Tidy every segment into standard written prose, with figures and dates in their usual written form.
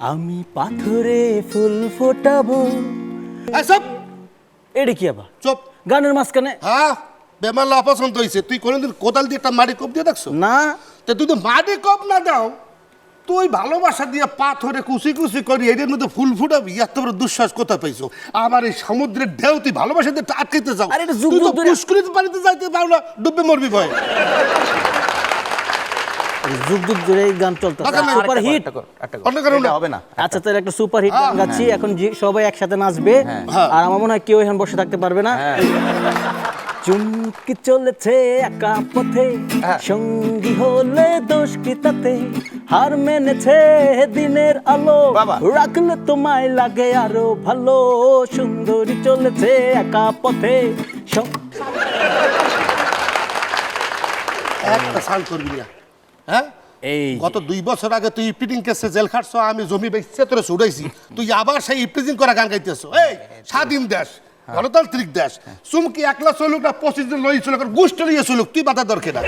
আমি পাথরে ফুল ফোটাবো। এসব এটা কি আবার চুপ। গানের মাঝখানে? হ্যাঁ, বেমাল্লা অপছন্দ হয়েছে। তুই কোনোদিন কোদাল দিয়ে একটা মাটি কোপ দিয়ে দেখছো? না। তা তুই তো মাটি কোপ না দাও, তুই ভালোবাসা দিয়ে পাথরে কুচি কুচি করি এদের মধ্যে ফুল ফুটাবি, এত বড় দুঃসাহস কোথায় পাইছো? আমার এই সমুদ্রের ঢেউ তুই ভালোবাসা দিয়ে আটকাইতে যাও। আরে এটা যুগ তুই তো যুগ ধরে- পুষ্করিতে পানিতে যাইতে পারো না, ডুববে মরবি ভয়। যুগ যুগ ধরে এই গান চলতে আচ্ছা, না, সুপার হিট। অন্য কারণ না। হবে না। আচ্ছা তাহলে একটা সুপার হিট গান গাচ্ছি এখন, সবাই একসাথে নাচবে। হ্যাঁ। আর আমার মনে হয় কেউ এখানে বসে থাকতে পারবে না। চুমকি চলেছে একা পথে, সঙ্গী হলে দোষ কি তাতে? হার মেনেছে দিনের আলো, বাবা। রাখলে তোমায় লাগে আরো ভালো। সুন্দরী চলেছে একা পথে। একটা সাল করবি না, হ্যাঁ? এই গত 2 বছর আগে তুই ইপিটিং কেসে জেল খাটছ, আমি জমি বেচছে তোরে ছুটাইছি, তুই আবার সেই ইপিটিং করা গান গাইতেছ। এই স্বাধীন দেশ, গণতান্ত্রিক দেশ, চুমকি একলা চলুক না 25 দিন লই চলুক, গোষ্ঠ নিয়ে চলুক, তুই বাধা দরকার না।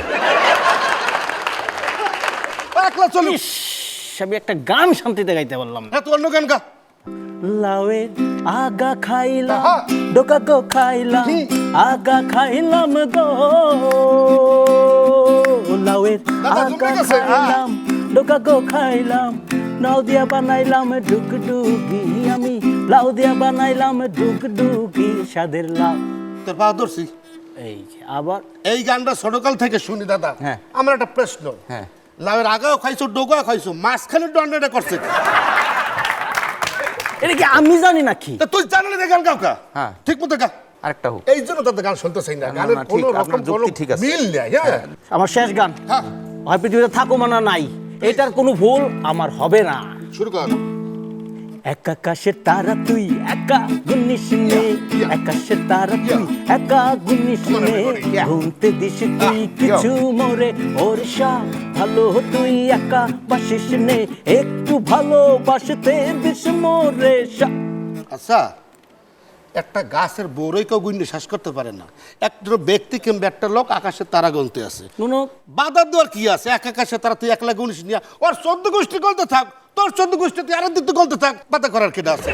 একলা চলুক। আমি একটা গান শান্তিতে গাইতে বললাম। হ্যাঁ, তুই অন্য গান গা। লাউয়ের আগা খাইলাম, হ্যাঁ। ডোকা গো খাইলাম, হুম। আগা খাইলাম গো। লাউয়ের দাদা, আগা জমে গেছে, খাইলাম, ডোকা গো খাইলাম, লাউ দিয়া বানাইলাম ডুগডুগি। আমি লাউ দিয়া বানাইলাম ডুগডুগি, স্বাদের লাউ। তোর পা ধরছি। এই যে আবার এই গানটা ছোটকাল থেকে শুনি দাদা। হ্যাঁ। আমার একটা প্রশ্ন, হ্যাঁ। লাউয়ের আগাও খাইছো, ডোগাও খাইছো, মাঝখানে দণ্ডটা করছে কি? এটা কি আমি জানি নাকি? তা তুই জানলে যে গান গাও কা? হ্যাঁ। ঠিক মতো গা। আরেকটা হোক। এই জন্য তাদের গান শুনতে চাই না, গানের না, কোনো ঠিক, রকম আপনার যুক্তি ঠিক আছে। মিল নেই। হ্যাঁ, আমার শেষ গান। হ্যাঁ, হয় পৃথিবীতে থাকো মানা নাই, এটার কোনো ভুল আমার হবে না। শুরু কর। এক আকাশের তারা তুই একা গুনিস নে, আকাশের তারা তুই একা গুনিস নে, ঘুমতে দিস তুই কিছু মোরে ওর সব ভালো তুই একা বাসিস নে, একটু ভালোবাসতে দিস মোরে সব। আচ্ছা, একটা গাছের বড়ই কেউ গুণে শ্বাস করতে পারে না, একটা ব্যক্তি কিংবা একটা লোক আকাশের তারা গুনতে আছে। নুনো বাধার দেওয়ার কি আছে? এক আকাশে তারা তুই একলা গুনিস নিয়ে, ওর 14 গোষ্ঠী গলতে থাক, তোর 14 গোষ্ঠী তুই আরেক দিন তো গলতে থাক, বাধা করার কেটা আছে?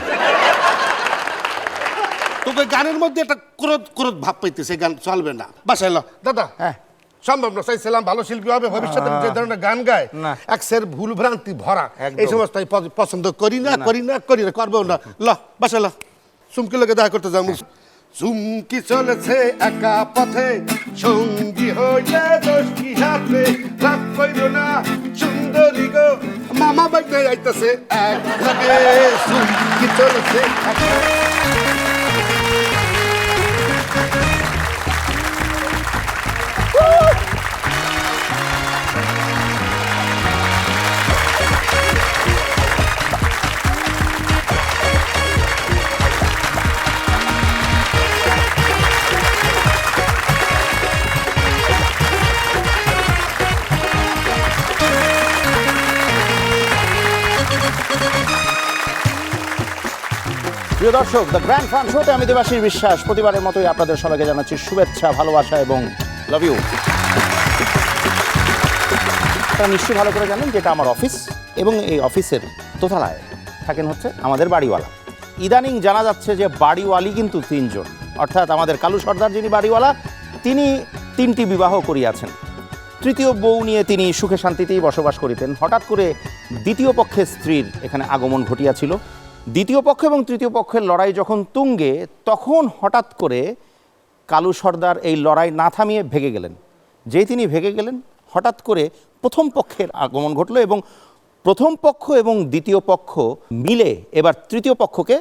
তোকে গানের মধ্যে একটা ক্রোধ ক্রোধ ভাব পাইতেছে, গান চলবে না। বাসায় এলো দাদা। হ্যাঁ। সম্ভব না, চাইছিলাম ভালো শিল্পী হবে ভবিষ্যতে, যে ধরনের গান গায় না। একসের ভুল ভ্রান্তি ভরা, একদম। এই সমস্ত আমি পছন্দ করি না, করি না, করি না, করবো না। ল বাসায় ল, চুমকি লোকে দেখা করতে যাও। চুমকি চলেছে একা পথে, সঙ্গী হইলে দোষ কি হাতে? রাগ কইর না সুন্দরী গো, মামা বাইতে আইতাছে এক লাগে। চুমকি চলেছে একা। প্রিয় দর্শক, দ্য গ্র্যান্ড ফান শোতে আমি দেবাশীষ বিশ্বাস প্রতিবারের মতোই আপনাদের সবাইকে জানাচ্ছি শুভেচ্ছা, ভালোবাসা এবং লাভ ইউ। আপনারা নিশ্চয়ই ভালো করে জানেন যে এটা আমার অফিস, এবং এই অফিসের দোতলায় থাকেন হচ্ছে আমাদের বাড়িওয়ালা। ইদানিং জানা যাচ্ছে যে বাড়িওয়ালি কিন্তু 3 জন, অর্থাৎ আমাদের কালু সর্দার যিনি বাড়িওয়ালা, তিনি 3টি বিবাহ করিয়াছেন। তৃতীয় বউ নিয়ে তিনি সুখে শান্তিতেই বসবাস করিতেন। হঠাৎ করে দ্বিতীয় পক্ষের স্ত্রীর এখানে আগমন ঘটিয়াছিল। দ্বিতীয় পক্ষ এবং তৃতীয় পক্ষের লড়াই যখন তুঙ্গে, তখন হঠাৎ করে কালু সর্দার এই লড়াই না থামিয়ে ভেগে গেলেন। যেই তিনি ভেগে গেলেন, হঠাৎ করে প্রথম পক্ষের আগমন ঘটল, এবং প্রথম পক্ষ এবং দ্বিতীয় পক্ষ মিলে এবার তৃতীয় পক্ষকে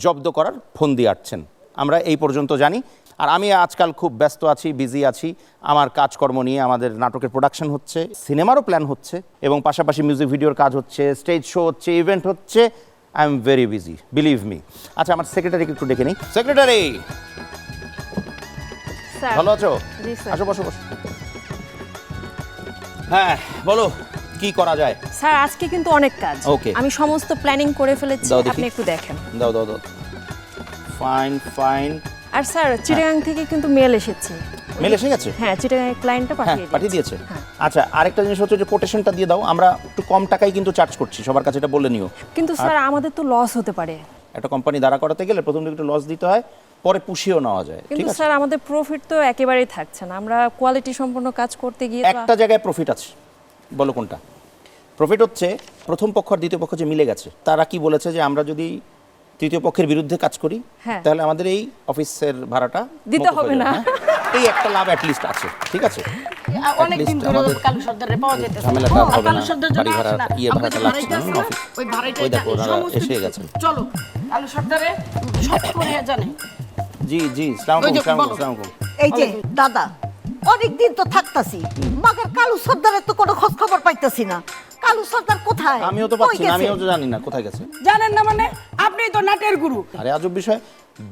জব্দ করার ফন্দি আটছেন। আমরা এই পর্যন্ত জানি। আর আমি আজকাল খুব ব্যস্ত আছি, বিজি আছি আমার কাজকর্ম নিয়ে। আমাদের নাটকের প্রোডাকশন হচ্ছে, সিনেমারও প্ল্যান হচ্ছে, এবং পাশাপাশি মিউজিক ভিডিওর কাজ হচ্ছে, স্টেজ শো হচ্ছে, ইভেন্ট হচ্ছে। I am very busy, believe me. আচ্ছা, আমার সেক্রেটারিকে একটু ডেকে নিই। Secretary, sir. ভালো আছো? জি স্যার। আসো, বসো বসো। হ্যাঁ, বলো কি করা যায়? স্যার, আজকে কিন্তু অনেক কাজ। Okay. আমি সমস্ত প্ল্যানিং করে ফেলেছি, দাও দেখি। আপনি একটু দেখেন। দাও দাও দাও। Fine fine. আর স্যার, চিটাগাং থেকে কিন্তু মেল এসেছে। মেল এসে গেছে? হ্যাঁ, চিটাগাং ক্লায়েন্টটা হ্যাঁ পাঠিয়ে পাঠিয়ে দিয়েছে। দিয়েছে। আচ্ছা, আরেকটা জিনিস হচ্ছে যে কোটেশনটা দিয়ে দাও, আমরা একটু কম টাকায় কিন্তু চার্জ করছি, সবার কাছে এটা বলে নিও। কিন্তু স্যার আমাদের তো লস হতে পারে। একটা কোম্পানি দাঁড়া করাতে গেলে প্রথম দিকে একটু লস দিতে হয়, পরে পুষিয়েও নেওয়া যায়, ঠিক কিন্তু আছে? স্যার আমাদের প্রফিট তো একেবারেই থাকছে না, আমরা কোয়ালিটি সম্পন্ন কাজ করতে গিয়ে তো একটা জায়গায় প্রফিট আছে, বলো কোনটা? প্রফিট হচ্ছে প্রথম পক্ষ আর দ্বিতীয় পক্ষ যে মিলে গেছে, তারা কি বলেছে যে আমরা যদি তৃতীয় পক্ষের বিরুদ্ধে কাজ করি হ্যাঁ। তাহলে আমাদের এই অফিসের ভাড়াটা দিতে মকুব হয়ে হবে যাবে, না। হ্যাঁ? এই একটা লাভ অ্যাটলিস্ট আছে, ঠিক আছে? অনেক দিন least ধরে আমাদের কালু সর্দারে পাওয়া যাইতেছে ঝামেলাটা আর হবে কালু না, সর্দার জন্য বাড়ি ভাড়া, আসে না। ইয়ে আমরা ভাড়াটা যে লাগছে না, ভাড়াইতে অফিস। আছে না, ওই ভাড়াইটাই ওই দেখো, জানে, ওনারা সমস্ত এসে কিছু। গেছেন। চলো কালু সর্দারে সব করে জানে। জি জি, সালাম ওই যে আলাইকুম, বলো। সালাম আলাইকুম। এই যে দাদা, অনেকদিন তো থাকতাছি, মাগার কালু সর্দারের তো কোনো খোঁজ খবর পাইতাছি না। কালু সর্দার কোথায়? আমিও তো কই পাচ্ছি না, গেছে? আমিও তো জানি না কোথায় গেছে। জানেন না মানে আপনি তো নাটের গুরু। আরে আজব বিষয়,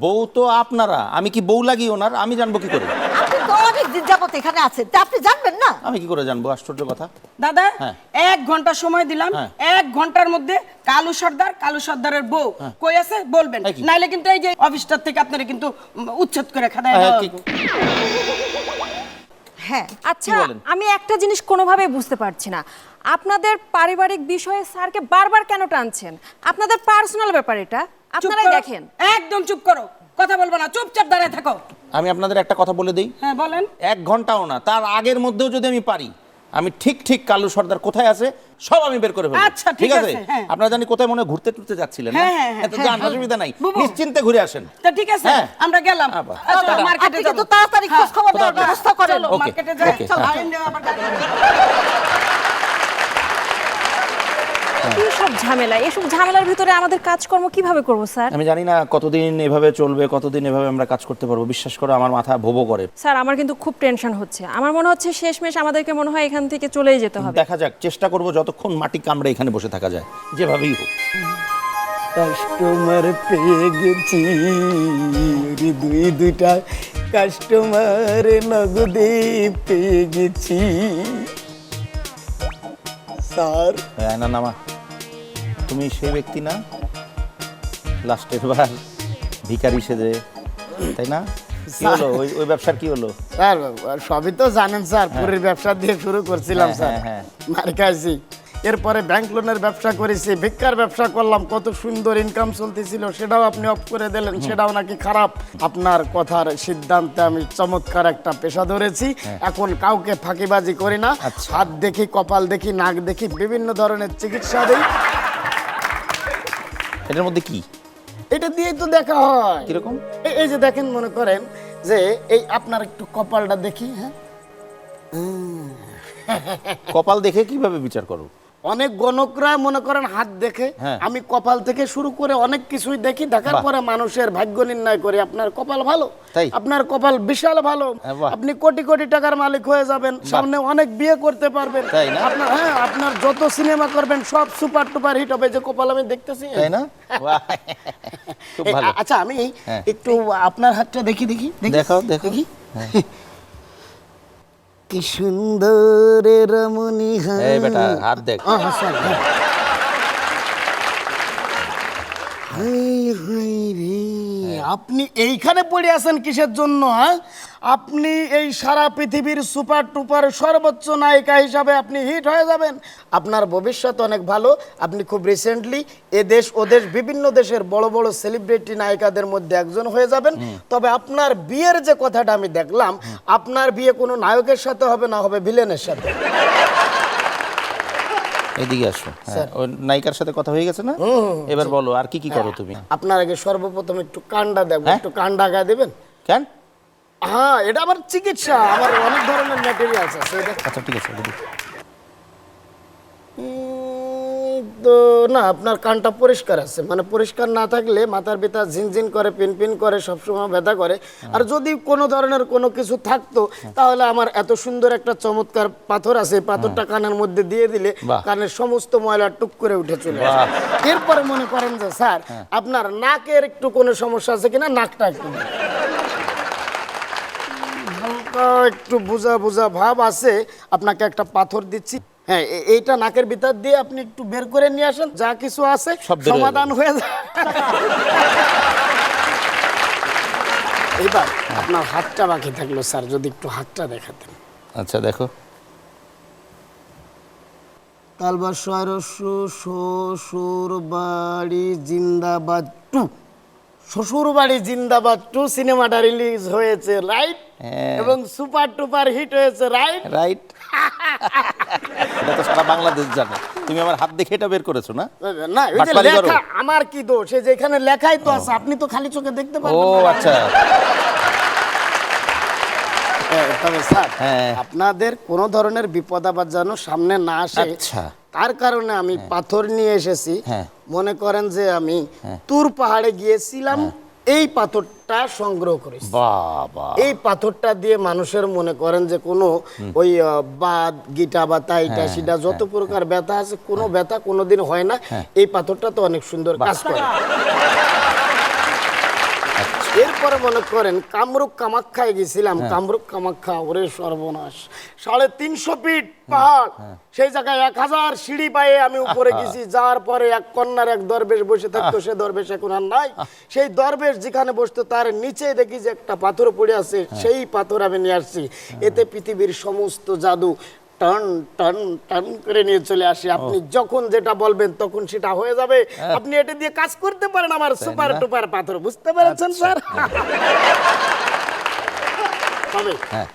বউ তো আপনারা, আমি কি বউ লাগি ওনার? আমি জানবো কি করে? আপনি তো অনেকদিন যাবত এখানে আছেন, তা আপনি জানবেন না? আমি কি করে জানবো? আশ্চর্য কথা। দাদা হ্যাঁ। 1 ঘন্টা সময় দিলাম, হ্যাঁ। 1 ঘন্টার মধ্যে কালু সর্দারের বউ কই আছে বলবেন, এই কি? নাইলে কিন্তু এই যে অফিসটার থেকে আপনারা কিন্তু উচ্ছেদ করে খাদায় হ্যাঁ, দেওয়া কি- হবে। হ্যাঁ, আচ্ছা, বলেন? আমি একটা জিনিস কোনোভাবেই বুঝতে পারছি না, আপনাদের পারিবারিক বিষয়ে স্যারকে বারবার কেন টানছেন? আপনাদের পার্সোনাল ব্যাপার এটা, চুপ আপনারাই করো, দেখেন। একদম চুপ করো, কথা বলবো না, চুপচাপ দাঁড়ায় থাকো। আমি আপনাদের একটা কথা বলে দিই, হ্যাঁ বলেন। 1 ঘন্টাও না, তার আগের মধ্যেও যদি আমি পারি, আমি ঠিক ঠিক কালু সর্দার কোথায় আছে সব আমি বের করে ফেলবো। আচ্ছা, ঠিক আছে, হ্যাঁ। আপনারা জানি কোথায় মনে হয় ঘুরতে টুরতে যাচ্ছিলেন, না? হ্যাঁ, হ্যাঁ, হ্যাঁ, এত যান, হ্যাঁ। অসুবিধা নাই, বুবু। নিশ্চিন্তে ঘুরে আসেন। তা ঠিক আছে, হ্যাঁ। আমরা গেলাম। আবার। আচ্ছা, মার্কেটে আপনি যাবো। কিন্তু তাড়াতাড়ি খোঁজ খবর নেওয়ার খোদা হাফেজ। ব্যবস্থা করেন। চলো, ওকে, মার্কেটে যাই। ওকে, চলো, হ্যাঁ। আইন দেওয়া আবার গাড়ি। কি সব ঝামেলা, এসব ঝামেলার ভিতরে আমাদের কাজকর্ম কিভাবে করব স্যার? আমি জানি না কতদিন এভাবে চলবে, কতদিন এভাবে আমরা কাজ করতে পারবো। বিশ্বাস করো, আমার মাথা ভোবো করে। স্যার আমার কিন্তু খুব টেনশন হচ্ছে, আমার মনে হচ্ছে শেষমেশ আমাদেরকে মনে হয় এখান থেকে চলেই যেতে হবে। দেখা যাক, চেষ্টা করব যতক্ষণ মাটি কামড়ে এখানে বসে থাকা যায়, যেভাবেই হোক। কাস্টমার পেয়ে গেছি রে, দুইটা কাস্টমার নগদে পেয়ে গেছি স্যার। না নামা, তুমি সেই ব্যক্তি না লাস্টের বার ভিখারি সেজে, তাই না? কি হলো ওই ব্যবসার কি হলো? স্যার সবই তো জানেন স্যার, পুরীর ব্যবসা দিয়ে শুরু করছিলাম হ্যাঁ, স্যার, হ্যাঁ, মার খাইছি। এরপরে ব্যাংক লোনের ব্যবসা করেছি, ভিক্ষার ব্যবসা করলাম, কত সুন্দর ইনকাম চলতেছিল, সেটাও আপনি অফ করে দিলেন, সেটাও নাকি খারাপ। আপনার কথার সিদ্ধান্তে আমি চমৎকার একটা পেশা ধরেছি, এখন কাউকে ফাঁকিবাজি করি না, আচ্ছা। হাত দেখি, কপাল দেখি, নাক দেখি, বিভিন্ন ধরনের চিকিৎসা দিই। এটার মধ্যে কি এটা দিয়েই তো দেখা হয়। কিরকম? এই যে দেখেন, মনে করেন যে এই আপনার একটু কপালটা দেখি, হ্যাঁ, কপাল দেখে কিভাবে বিচার করো? অনেক গণকরা মনে করেন হাত দেখে, হ্যাঁ। আমি কপাল থেকে শুরু করে অনেক কিছুই দেখি, দেখার বাহ। পরে মানুষের ভাগ্য নির্ণয় করি। আপনার কপাল ভালো, তাই? আপনার কপাল বিশাল ভালো, হ্যাঁ, বাহ। আপনি কোটি কোটি টাকার মালিক হয়ে যাবেন, সামনে অনেক বিয়ে করতে পারবেন, তাই না? আপনার, হ্যাঁ, আপনার যত সিনেমা করবেন সব সুপার টুপার হিট হবে, যে কপাল আমি দেখতেছি, তাই না? বাহ, খুব এই, ভালো। আচ্ছা আমি হ্যাঁ। একটু আপনার হাতটা দেখি দেখি দেখি। দেখাও, দেখো। দেখি। হ্যাঁ। কি সুন্দর রমণী এই বেটা হাত দেখ। আপনি এইখানে পড়ে আছেন কিসের জন্য? হ্যাঁ, আপনি এই সারা পৃথিবীর সুপার টুপার সর্বোচ্চ নায়িকা হিসাবে আপনি হিট হয়ে যাবেন, আপনার ভবিষ্যৎ অনেক ভালো। আপনি খুব রিসেন্টলি এদেশ ওদেশ বিভিন্ন দেশের বড় বড় সেলিব্রিটি নায়িকাদের মধ্যে একজন হয়ে যাবেন। তবে আপনার বিয়ের যে কথাটা আমি দেখলাম, আপনার বিয়ে কোনো নায়কের সাথে হবে না, হবে ভিলেনের সাথে। এদিকে আসো। হ্যাঁ, ওই নায়িকার সাথে কথা হয়ে গেছে না? এবার বলো আর কি কি করো তুমি? আপনার আগে সর্বপ্রথম একটু কান্ডা দেখবো, হ্যাঁ? একটু কান্ডা গায়ে দেবেন? কেন? হ্যাঁ, এটা আমার চিকিৎসা, আমার অনেক ধরনের ম্যাটেরিয়ালস আছে। এটা আচ্ছা ঠিক আছে, দেখি। তো না, আপনার কানটা পরিষ্কার আছে, মানে পরিষ্কার না থাকলে মাথার ভিতর ঝিনঝিন করে, পিনপিন করে, সবসময় ব্যথা করে। আর যদি কোনো ধরনের কোনো কিছু থাকতো, তাহলে আমার এত সুন্দর একটা চমৎকার পাথর আছে, এই পাথরটা কানের মধ্যে দিয়ে দিলে বাহ। কানের সমস্ত ময়লা টুক করে উঠে চলে আসে। বাহ। এরপরে মনে করেন যে স্যার আপনার নাকের একটু কোনো সমস্যা আছে কিনা, নাকটা একটু হালকা একটু বুঝা বুঝা ভাব আছে, আপনাকে একটা পাথর দিচ্ছি। হ্যাঁ, এইটা নাকের ভিতর দিয়ে আপনি একটু বের করে নিয়ে আসেন, যা কিছু আছে সব বের হয়ে সমাধান হয়ে যায়। এইবার আপনার হাতটা বাকি থাকলো স্যার, যদি একটু হাতটা দেখাতেন। আচ্ছা দেখো, তালবার শ্বশুর বাড়ি জিন্দাবাদ 2, শ্বশুর বাড়ি জিন্দাবাদ 2 সিনেমাটা রিলিজ হয়েছে, রাইট? হ্যাঁ। এবং সুপার টুপার হিট হয়েছে, রাইট? রাইট। এটা তো সারা বাংলাদেশ জানে। তুমি আমার হাত দেখে এটা বের করেছো না? না, ওই যে বাটপারি করো। লেখা, আমার কি দোষ? এই যে এখানে লেখাই তো আছে, আপনি তো খালি চোখে দেখতে ও পারবেন না। আচ্ছা। তবে স্যার, হ্যাঁ। আপনাদের কোনো ধরনের বিপদ আপদ যেন সামনে না আসে, আচ্ছা। তার কারণে আমি পাথর নিয়ে এসেছি। হ্যাঁ। মনে করেন যে আমি তুর পাহাড়ে গিয়েছিলাম, এই পাথরটা সংগ্রহ করেছি। বাবা, এই পাথরটা দিয়ে মানুষের মনে করেন যে কোনো ওই বাত গিটা বা তাইটা সেটা যত প্রকার ব্যথা আছে, কোনো ব্যথা কোনোদিন হয় না। এই পাথরটা তো অনেক সুন্দর কাজ করে। এরপরে মনে করেন কামরূপ কামাখ্যায় গেছিলাম, কামরূপ কামাখ্যা, ওরে সর্বনাশ, 350 ফিট পাহাড়, সেই জায়গায় 1000 সিঁড়ি পায়ে আমি উপরে গেছি। যাওয়ার পরে এক কন্যার এক দরবেশ বসে থাকতো, সে দরবেশ এখন আর নাই। সেই দরবেশ যেখানে বসতো তার নিচে দেখি যে একটা পাথর পড়ে আছে, সেই পাথর আমি নিয়ে আসছি। এতে পৃথিবীর সমস্ত জাদু টান টান টান করে নিয়ে চলে আসি। আপনি যখন যেটা বলবেন তখন সেটা হয়ে যাবে। আপনি এটা দিয়ে কাজ করতে পারেন, আমার সুপার টুপার পাথর, বুঝতে পেরেছেন স্যার? তবে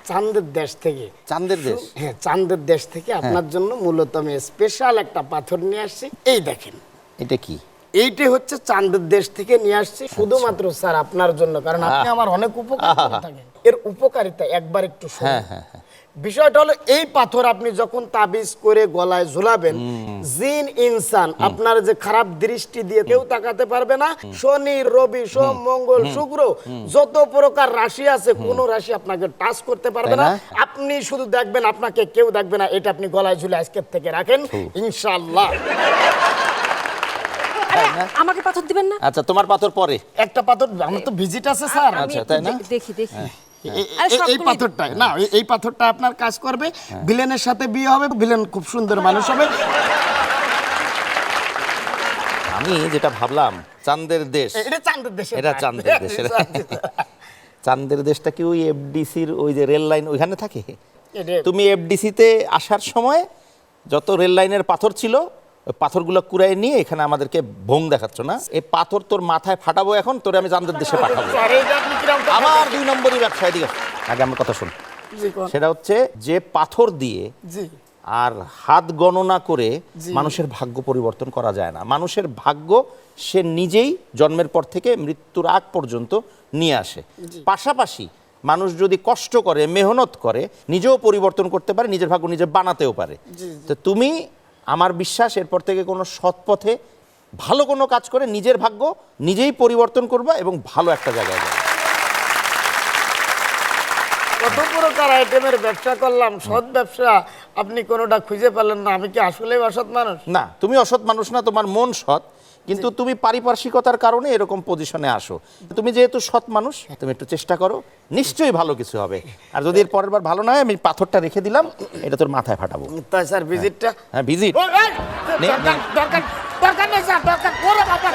চাঁদের দেশ থেকে, চাঁদের দেশ? হ্যাঁ, চাঁদের দেশ থেকে আপনার জন্য মূলত আমি স্পেশাল একটা পাথর নিয়ে আসছি। এই দেখেন, এটা কি? এইটা হচ্ছে চাঁদের দেশ থেকে নিয়ে আসছি শুধুমাত্র স্যার আপনার জন্য, কারণ আপনি আমার অনেক উপকার করে থাকেন। এর উপকারিতা একবার একটু শুনুন। বিষয়টা হলো, এই পাথর আপনি যখন তাবিজ করে গলায় ঝুলাবেন, জিন ইনসান আপনার যে খারাপ দৃষ্টি দিয়ে কেউ তাকাতে পারবে না। শনি, রবি, সোম, মঙ্গল, শুক্র, যত প্রকার রাশি আছে, কোন রাশি আপনাকে টাচ করতে পারবে না। আপনি শুধু দেখবেন, আপনাকে কেউ দেখবে না। এটা আপনি গলায় ঝুলে আজকের থেকে রাখেন, ইনশাআল্লাহ। আরে আমাকে পাথর দিবেন না? আচ্ছা, তোমার পাথর পরে। একটা পাথর আমার তো ভিজিট আছে স্যার। আচ্ছা, তাই না? দেখি দেখি। এই পাথরটা না, এই পাথরটা আপনার কাজ করবে। ভিলেনের সাথে বিয়ে হবে, ভিলেন খুব সুন্দর মানুষ হবে। আমি যেটা ভাবলাম, চাঁদের দেশ, এটা চাঁদের দেশ, এটা চাঁদের দেশ। চাঁদের দেশটা কি ওই এফডিসির ওই যে রেল লাইন ওইখানে থাকে? তুমি এফডিসিতে আসার সময় যত রেল লাইনের পাথর ছিল, ওই পাথরগুলো কুড়াই নিয়ে এখানে আমাদেরকে ভোং দেখাচ্ছ না? এই পাথর তোর মাথায় ফাটাবো এখন, তোরে আমি চাঁদের দেশে পাঠাবো। আমার 2 নম্বরই ব্যবসায় দিকে। আগে আমার কথা শোন। সেটা হচ্ছে যে পাথর দিয়ে আর হাত গণনা করে মানুষের ভাগ্য পরিবর্তন করা যায় না। মানুষের ভাগ্য সে নিজেই জন্মের পর থেকে মৃত্যুর আগ পর্যন্ত নিয়ে আসে। পাশাপাশি মানুষ যদি কষ্ট করে, মেহনত করে, নিজেও পরিবর্তন করতে পারে, নিজের ভাগ্য নিজে বানাতেও পারে। তো তুমি, আমার বিশ্বাস, এরপর থেকে কোনো সৎ পথে ভালো কোনো কাজ করে নিজের ভাগ্য নিজেই পরিবর্তন করবা এবং ভালো একটা জায়গায় যাবে। কত প্রকার আইটেমের ব্যবসা করলাম, সৎ ব্যবসা, আপনি কোনোটা খুঁজে পেলেন না। আমি কি আসলেই অসৎ মানুষ? না, তুমি অসৎ মানুষ না, তোমার মন সৎ, কিন্তু তুমি পারিপার্শ্বিকতার কারণে এরকম পজিশনে আসো। তুমি যেহেতু সৎ মানুষ, তুমি একটু চেষ্টা করো, নিশ্চয়ই ভালো কিছু হবে। আর যদি এর পরের বার ভালো না হয়, আমি পাথরটা রেখে দিলাম, এটা তোর মাথায় ফাটাবো। তাই স্যার, ভিজিটটা? হ্যাঁ, ভিজিট। দরকার নেই স্যার, দরকার করে বাবা।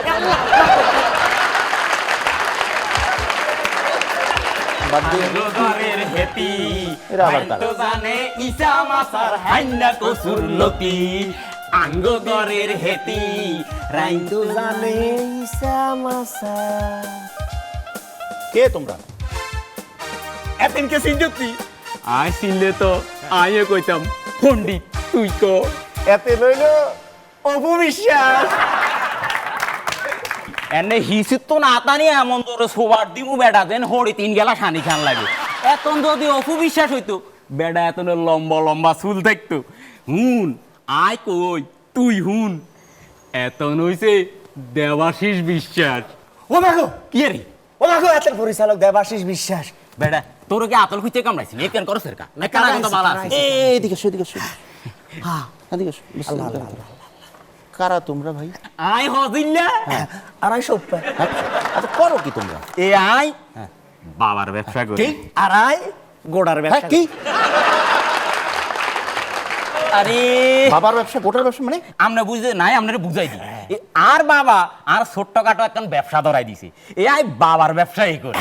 এরা আবার কারা? জানে ইসা মাসার হাইন্না কসুর লতি আঙ্গ দরের হেতি রাইন্দু জানে ইসা মাসা। কে তোমরা? এতনকে সিনজতি আয় সিনলে তো আয়ে কইতাম পণ্ডিত, তুই কো এতে লইল অপবিশ্বাস। এনে হিসিত তো না তানি এমন তোর সোবার দিমু বেটা দেন হড়ি 3 গেলা শানি খান লাগে। এতন যদি অপবিশ্বাস হইতো, বেটা এতন লম্বা লম্বা চুল থাকতো। হুন আয় কই তুই হুন, এতন হইছে দেবাশিস বিশ্বাস। ও দেখো কি রে, ও দেখো এতের পরিচালক দেবাশিস বিশ্বাস। বেটা তোর কি আতল খুঁজতে কামড়াইছিল? এই কেন করছ এরকা না? কেন কথা বালা আছে? এদিকে এসো, এদিকে এসো। হ্যাঁ, এদিকে এসো। কারা তোমরা ভাই? আয় হজিল্লা 250 টাকা। আচ্ছা, করো কি তোমরা? এ আয় বাবার ব্যবসা করি। আর আয় গোড়ার ব্যবসা। কি? আরে বাবার ব্যবসা, গোটার ব্যবসা মানে? আমরা বুঝতে নাই, আপনারা বুঝাই দিই। আর বাবা আর ছোট্টখাটো একটা ব্যবসা ধরাই দিছে, এ আই বাবার ব্যবসায়ী করে।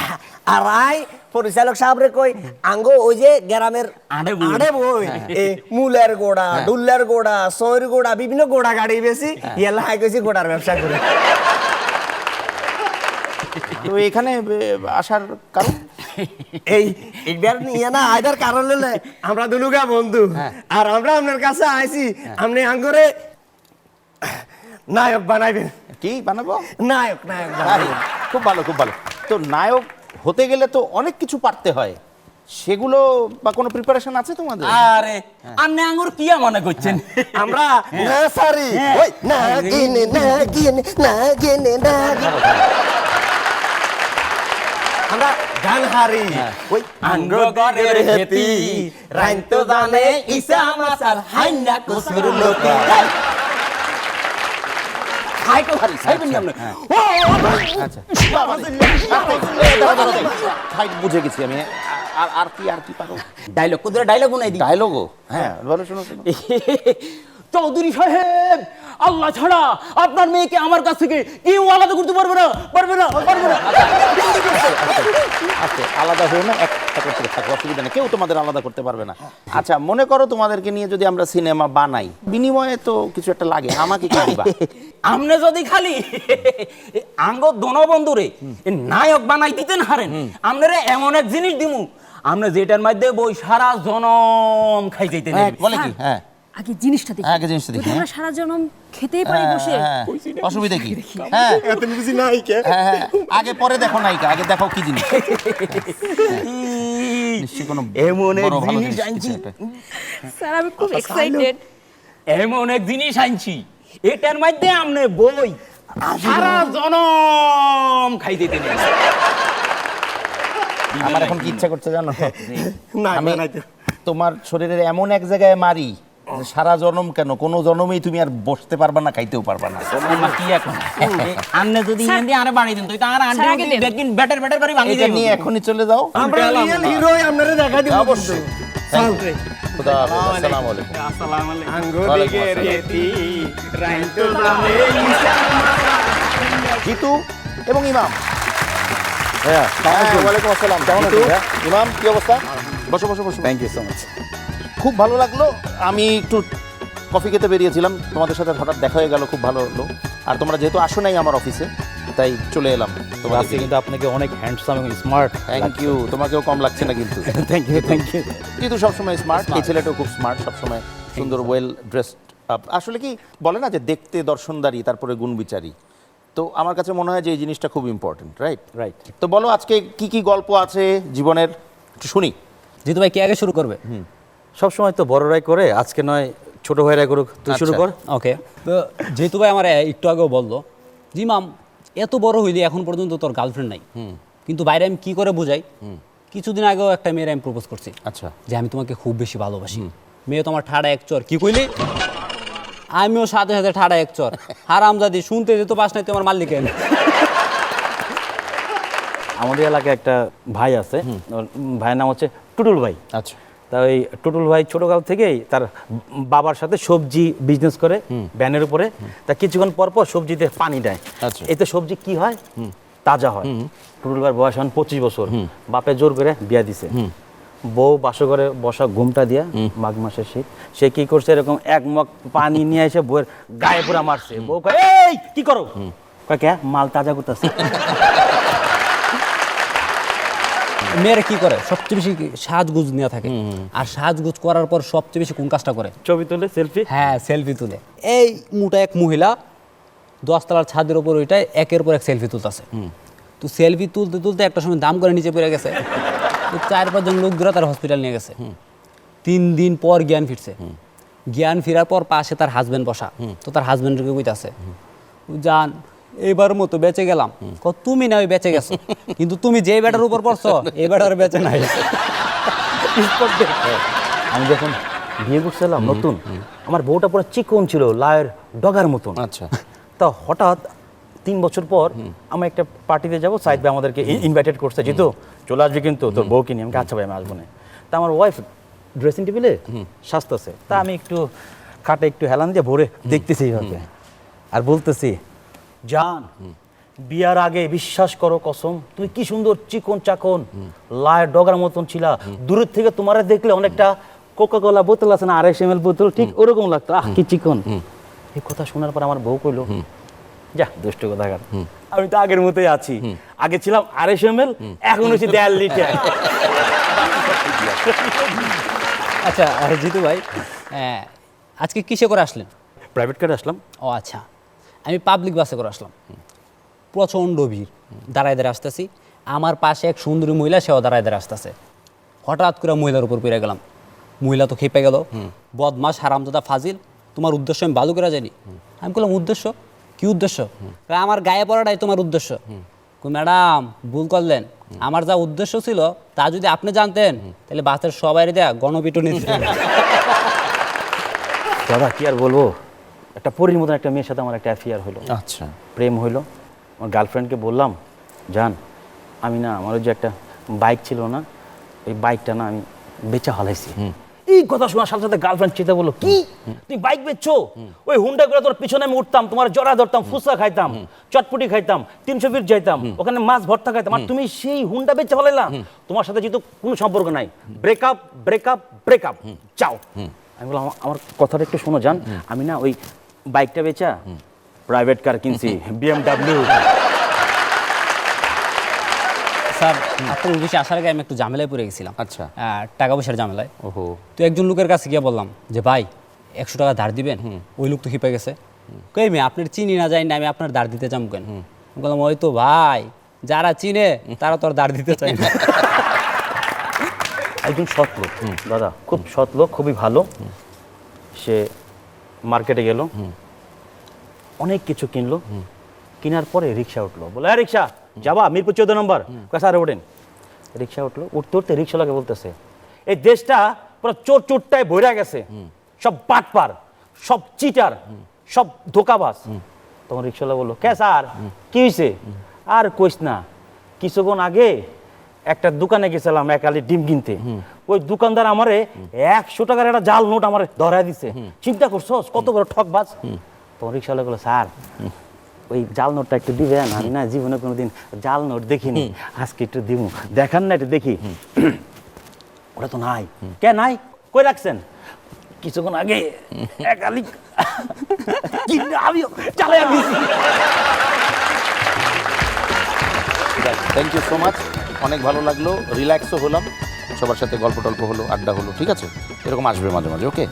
আর আই পরিচালক সাহেবরে কই আঙ্গো ওই যে গ্রামের আড়ে বই। আড়ে বই এই মুলের গোড়া, ডুল্লার গোড়া, সৈর গোড়া, বিভিন্ন গোড়া গাড়ি বেশি ইয়েলা হাই কইছি গোড়ার ব্যবসা করে। তো এখানে আসার কারণ? এই এইবার নিয়ে না আইদার কারণ হলে আমরা দুলুগা বন্ধু, আর আমরা আপনার কাছে আইছি আপনি আঙ্গরে নায়ক বানাইবেন। কি বানাবো? নায়ক নায়ক আরে, বানাইবেন। খুব ভালো, খুব ভালো। তো নায়ক হতে গেলে তো অনেক কিছু পারতে হয়, সেগুলো বা কোনো প্রিপারেশন আছে তোমাদের? আরে আপনি আঙ্গুর কি মনে করছেন? আমরা না সারি ওই না গিনে না গিনে না গিনে না গিনে। আমরা গান হারি ওই আঙ্গ গরের হেতি রাইতো জানে ইসা মাসাল হাইনা কুসুর লোকে খাই তো হারি সাইবেন আপনি। আচ্ছা, ফাইট বুঝে গেছি আমি। আর কি পারো? ডায়লগ কোদের ডায়লগ বানাই দিই। ডায়লগও? হ্যাঁ, বলো, শোনো। চৌধুরী সাহেব, আল্লাহ ছাড়া আপনার মেয়েকে আমার কাছ থেকে কেউ আলাদা করতে পারবে না, পারবে না, পারবে না। আচ্ছা, আলাদা হয়ে না একটা করতে থাকো, অসুবিধা নেই, কেউ তোমাদের আলাদা করতে পারবে না। আচ্ছা, মনে করো তোমাদেরকে নিয়ে যদি আমরা সিনেমা বানাই, বিনিময়ে তো কিছু একটা লাগে, আমাকে কি দিবা? আমনে যদি খালি আঙ্গ দোনো বন্ধুরে নায়ক বানাই দিতেন হারেন, আপনারা এমন এক জিনিস দিমু আমরা যেটার মধ্যে বই সারা জনম খাই যাইতেন। বলে কি? হ্যাঁ, আগে জিনিসটা দেখি। আগে জিনিসটা দেখি, যদি আমরা সারা জনম খেতেই পারি বসে। হ্যাঁ, অসুবিধা কি? হ্যাঁ, তুমি বুঝি নায়িকা হ্যাঁ, আগে পরে দেখো নায়িকা, আগে দেখো কি জিনিস। নিশ্চয়ই কোনো এমন এক বড় ভালো জিনিস কিছু আনছি। একটা। স্যার আমি খুব এক্সাইটেড। এমন এক জিনিস আনছি, এটার মধ্যে আমনে বই সারা জনম খাই দিতেন। আমার এখন কি ইচ্ছা করছে জানো? না আমি বানাইতে তোমার শরীরের এমন এক জায়গায় মারি যে সারা জনম কেন, কোনো জনমেই তুমি আর বসতে পারবা না, খাইতেও পারবা না। কি এখন আমনে যদি এনে আরে বাড়ি দেন তো আর আন্টি আগে দেন। বেকিন ব্যাটার করে ভাঙি এটা যাবে। নিয়ে এখনই চলে যাও। আমরা রিয়েল হিরো আপনারা দেখা দিব অবশ্যই। Thank you. খুদা হাফেজ, আসসালামু আলাইকুম। আসসালামু আলাইকুম। আঙ্গো ওয়ালাইকুম দিকে আসসালাম। রেতি রাইতো জানে জিতু এবং ইমাম। হ্যাঁ ওয়ালাইকুম আসসালাম, কেমন আছেন? ইমাম, কি অবস্থা? বসো বসো বসো। Thank you so much. খুব ভালো লাগলো। আমি একটু কফি খেতে বেরিয়েছিলাম, তোমাদের সাথে হঠাৎ দেখা হয়ে গেল, খুব ভালো হলো। আর তোমরা যেহেতু আসো নাই আমার অফিসে, তাই চলে এলাম। আজকে কিন্তু আপনাকে অনেক হ্যান্ডসাম এবং স্মার্ট। থ্যাংক ইউ, তোমাকেও কম লাগছে না কিন্তু। Thank you, thank you. কিন্তু সবসময় স্মার্ট, এই ছেলেটাও খুব স্মার্ট, সবসময় সুন্দর, ওয়েল ড্রেসড আপ। আসলে কি বলে না যে দেখতে দর্শনদারি, তারপরে গুণ বিচারী। তো আমার কাছে মনে হয় যে এই জিনিসটা খুব ইম্পর্টেন্ট, রাইট? রাইট। তো বলো আজকে কি কি গল্প আছে জীবনের, একটু শুনি। জিতু ভাই কে আগে শুরু করবে? সব সময় তো বড়রাই করে, আজকে নয় ছোট ভাইরা করুক, তুই শুরু আচ্ছা। কর। ওকে, তো যেহেতু ভাই আমার একটু আগেও বললো জি মাম এত বড় হইলি এখন পর্যন্ত তোর গার্লফ্রেন্ড নাই, কিন্তু বাইরে আমি কি করে বুঝাই? কিছুদিন আগেও একটা মেয়ের আমি প্রপোজ করছি আচ্ছা। যে আমি তোমাকে খুব বেশি ভালোবাসি। মেয়ে তোমার ঠাড়া এক চর, কি কইলি? আমিও সাথে সাথে ঠাড়া এক চর, হারামজাদি শুনতে যেত পাস নাই তোমার মাল্লিকেন। আমাদের এলাকায় একটা ভাই আছে, ওর ভাইয়ের নাম হচ্ছে টুটুল ভাই। আচ্ছা। তা ওই টুটুল ভাই ছোটকাল থেকেই তার বাবার সাথে সবজি বিজনেস করে ভ্যানের উপরে। তা কিছুক্ষণ পর পর সবজিতে পানি দেয়, আচ্ছা। এতে সবজি কি হয়, তাজা হয়। টুটুল ভাইয়ের বয়স এখন 25 বছর, বাপে জোর করে বিয়া দিছে। বউ বাসো করে বসা ঘুমটা দিয়া, মাঘ মাসের শীত, সে কি করছে এরকম এক মগ পানি নিয়ে এসে বউয়ের গায়ে পুরা মারছে। বউ কয় এই কি করো? কয় কে? মাল তাজা করতেছে। মেয়েরা কি করে সবচেয়ে বেশি সাজগুজ নিয়ে থাকে, আর সাজগুজ করার পর সবচেয়ে বেশি কোন কাজটা করে? ছবি তুলে সেলফি। হ্যাঁ, সেলফি তুলে। এই মোটা এক মহিলা 10 তলার ছাদের উপর ওইটাই একের পর এক সেলফি তুলতেছে। তো সেলফি তুলতে তুলতে একটা সময় দাম করে নিচে পড়ে গেছে। তো 4-5 জন লোক ধরে তার হসপিটাল নিয়ে গেছে। 3 দিন পর জ্ঞান ফিরছে। জ্ঞান ফেরার পর পাশে তার হাজবেন্ড বসা। তো তার হাজবেন্ডকে কইতাছে, জান এবার মতো বেঁচে গেলাম। তুমি না ওই বেঁচে গেছো, কিন্তু তুমি যে বেটার উপর পড়ছো এই বেটার বেঁচে নাই। আমি যখন বিয়ে করছিলাম নতুন, আমার বউটা পুরো চিকন ছিল, লায়ের ডগার মতন। আচ্ছা। তা হঠাৎ 3 বছর পর আমি একটা পার্টিতে যাবো, সাইদ ভাই আমাদেরকে ইনভাইটেড করছে, জিতু চলে আসবে কিন্তু তোর বউকে নিয়ে। আমি আচ্ছা ভাই আমি আসবো না। তা আমার ওয়াইফ ড্রেসিং টেবিলে সাজতেছে, তা আমি একটু খাটে একটু হেলান দিয়ে ভরে দেখতেছি এইভাবে, আর বলতেছি, জান বিয়ার আগে বিশ্বাস করো কসম, তুমি কি সুন্দর চিকন চাকন লায়ের ডগার মতন ছিলা, দূরের থেকে তোমারে দেখলে অনেকটা কোকা-কোলা বোতল আছে না 250 ml বোতল, ঠিক ওরকম লাগতো, আহ কি চিকন। এই কথা শোনার পর আমার বউ কইলো, যা দুষ্ট কথাকার, আমি তো আগের মতোই আছি, আগে ছিলাম 250 ml, এখন হচ্ছে 1.5 লিটার। আচ্ছা জিতু ভাই, আজকে কিসে করে আসলেন? প্রাইভেট কারে আসলাম। ও আচ্ছা, আমি পাবলিক বাসে করে আসলাম। প্রচণ্ড ভিড়, দাঁড়ায় দাঁড়ায় আসতেছি, আমার পাশে এক সুন্দরী মহিলা, সেও দাঁড়ায় দাঁড়ায় আসতেছে। হঠাৎ করে মহিলার উপর পেরে গেলাম, মহিলা তো খেপে গেল, বদমাস হারামজাদা ফাজিল, তোমার উদ্দেশ্য আমি ভালো করে জানি। আমি বললাম উদ্দেশ্য কি উদ্দেশ্য? আমার গায়ে পড়াটাই তোমার উদ্দেশ্য। ম্যাডাম ভুল করলেন, আমার যা উদ্দেশ্য ছিল তা যদি আপনি জানতেন তাহলে বাসের সবাই দেয়া গণপিটুনি দিতেন। দাদা কি আর বলবো, একটা পরীর মতন একটা মেয়ের সাথে আমার একটা অ্যাফেয়ার হলো, আচ্ছা, প্রেম হইলো। আমার গার্লফ্রেন্ডকে বললাম, জান আমি না, আমার ওই যে একটা বাইক ছিল না, এই বাইকটা না আমি বেচা হলাইছি। এই কথা শোনার সাথে সাথে গার্লফ্রেন্ড চিন্তা বললো, কি তুমি বাইক বেচছো? ওই হুন্ডা করে তোর পিছনে আমি উঠতাম, তোমার জড়া ধরতাম, ফুচকা খাইতাম, চটপটি খাইতাম, 300 ফিট যাইতাম, ওখানে মাছ ভর্তা খাইতাম, আর তুমি সেই হুন্ডা বেচা হলাইলা? তোমার সাথে যেহেতু কোনো সম্পর্ক নাই, ব্রেকআপ ব্রেকআপ ব্রেকআপ, চাও। আমি বললাম, আমার কথাটা একটু শোনো জান, আমি না ওই বাইকটা বেচা প্রাইভেট কার কিনছি, BMW। স্যার আপনার অফিসে আসার আগে আমি একটু ঝামেলায় পড়ে গেছিলাম। আচ্ছা। টাকা পয়সার ঝামেলায়। ওহো। তো একজন লোকের কাছে গিয়ে বললাম যে ভাই 100 টাকা ধার দিবেন। ওই লোক তো হিপে গেছে, কই মেয়ে আপনার চিনি না যাই না, আমি আপনার ধার দিতে চাম কেন? বললাম ওই তো ভাই, যারা চিনে তারা তো আর ধার দিতে চায় না। একজন সৎ লোক দাদা, খুব সৎ লোক, খুবই ভালো। সে মার্কেটে গেল, অনেক কিছু কিনলো, কেনার পরে রিক্সা উঠলো, বলে হ্যাঁ রিক্সা যাবা মিরপুর 14 নম্বর, স্যার ওঠেন। রিক্সা উঠলো, উঠতে উঠতে রিক্সাওয়ালাকে বলতেছে, এই দেশটা পুরো চোর চোরটায় ভরে গেছে, সব বাটপার, সব চিটার, সব ধোকাবাজ। তখন রিক্সাওয়ালা বললো, কে স্যার কি হয়েছে? আর কইস না, কিছুক্ষণ আগে একটা দোকানে গেছিলাম এক আলি ডিম কিনতে, ওই দোকানদার আমারে 100 টাকার একটা জাল নোট আমারে ধরায় দিছে, চিন্তা করছস কত বড় ঠকবাজ। তখন রিক্সাওয়ালা বললো, স্যার ওই জাল নোটটা একটু দিবেন, আমি না জীবনে কোনোদিন জাল নোট দেখিনি, আজকে একটু দিব, দেখান না একটু দেখি। ওটা তো নাই। কে নাই? কই রাখছেন? কিছুক্ষণ আগে এক আলি আমিও চালাই দিয়েছি। থ্যাংক ইউ সো মাচ, অনেক ভালো লাগলো, রিল্যাক্সও হলাম, সবার সাথে গল্প টল্প হলো, আড্ডা হলো, ঠিক আছে? এরকম আসবে মাঝে মাঝে, ওকে?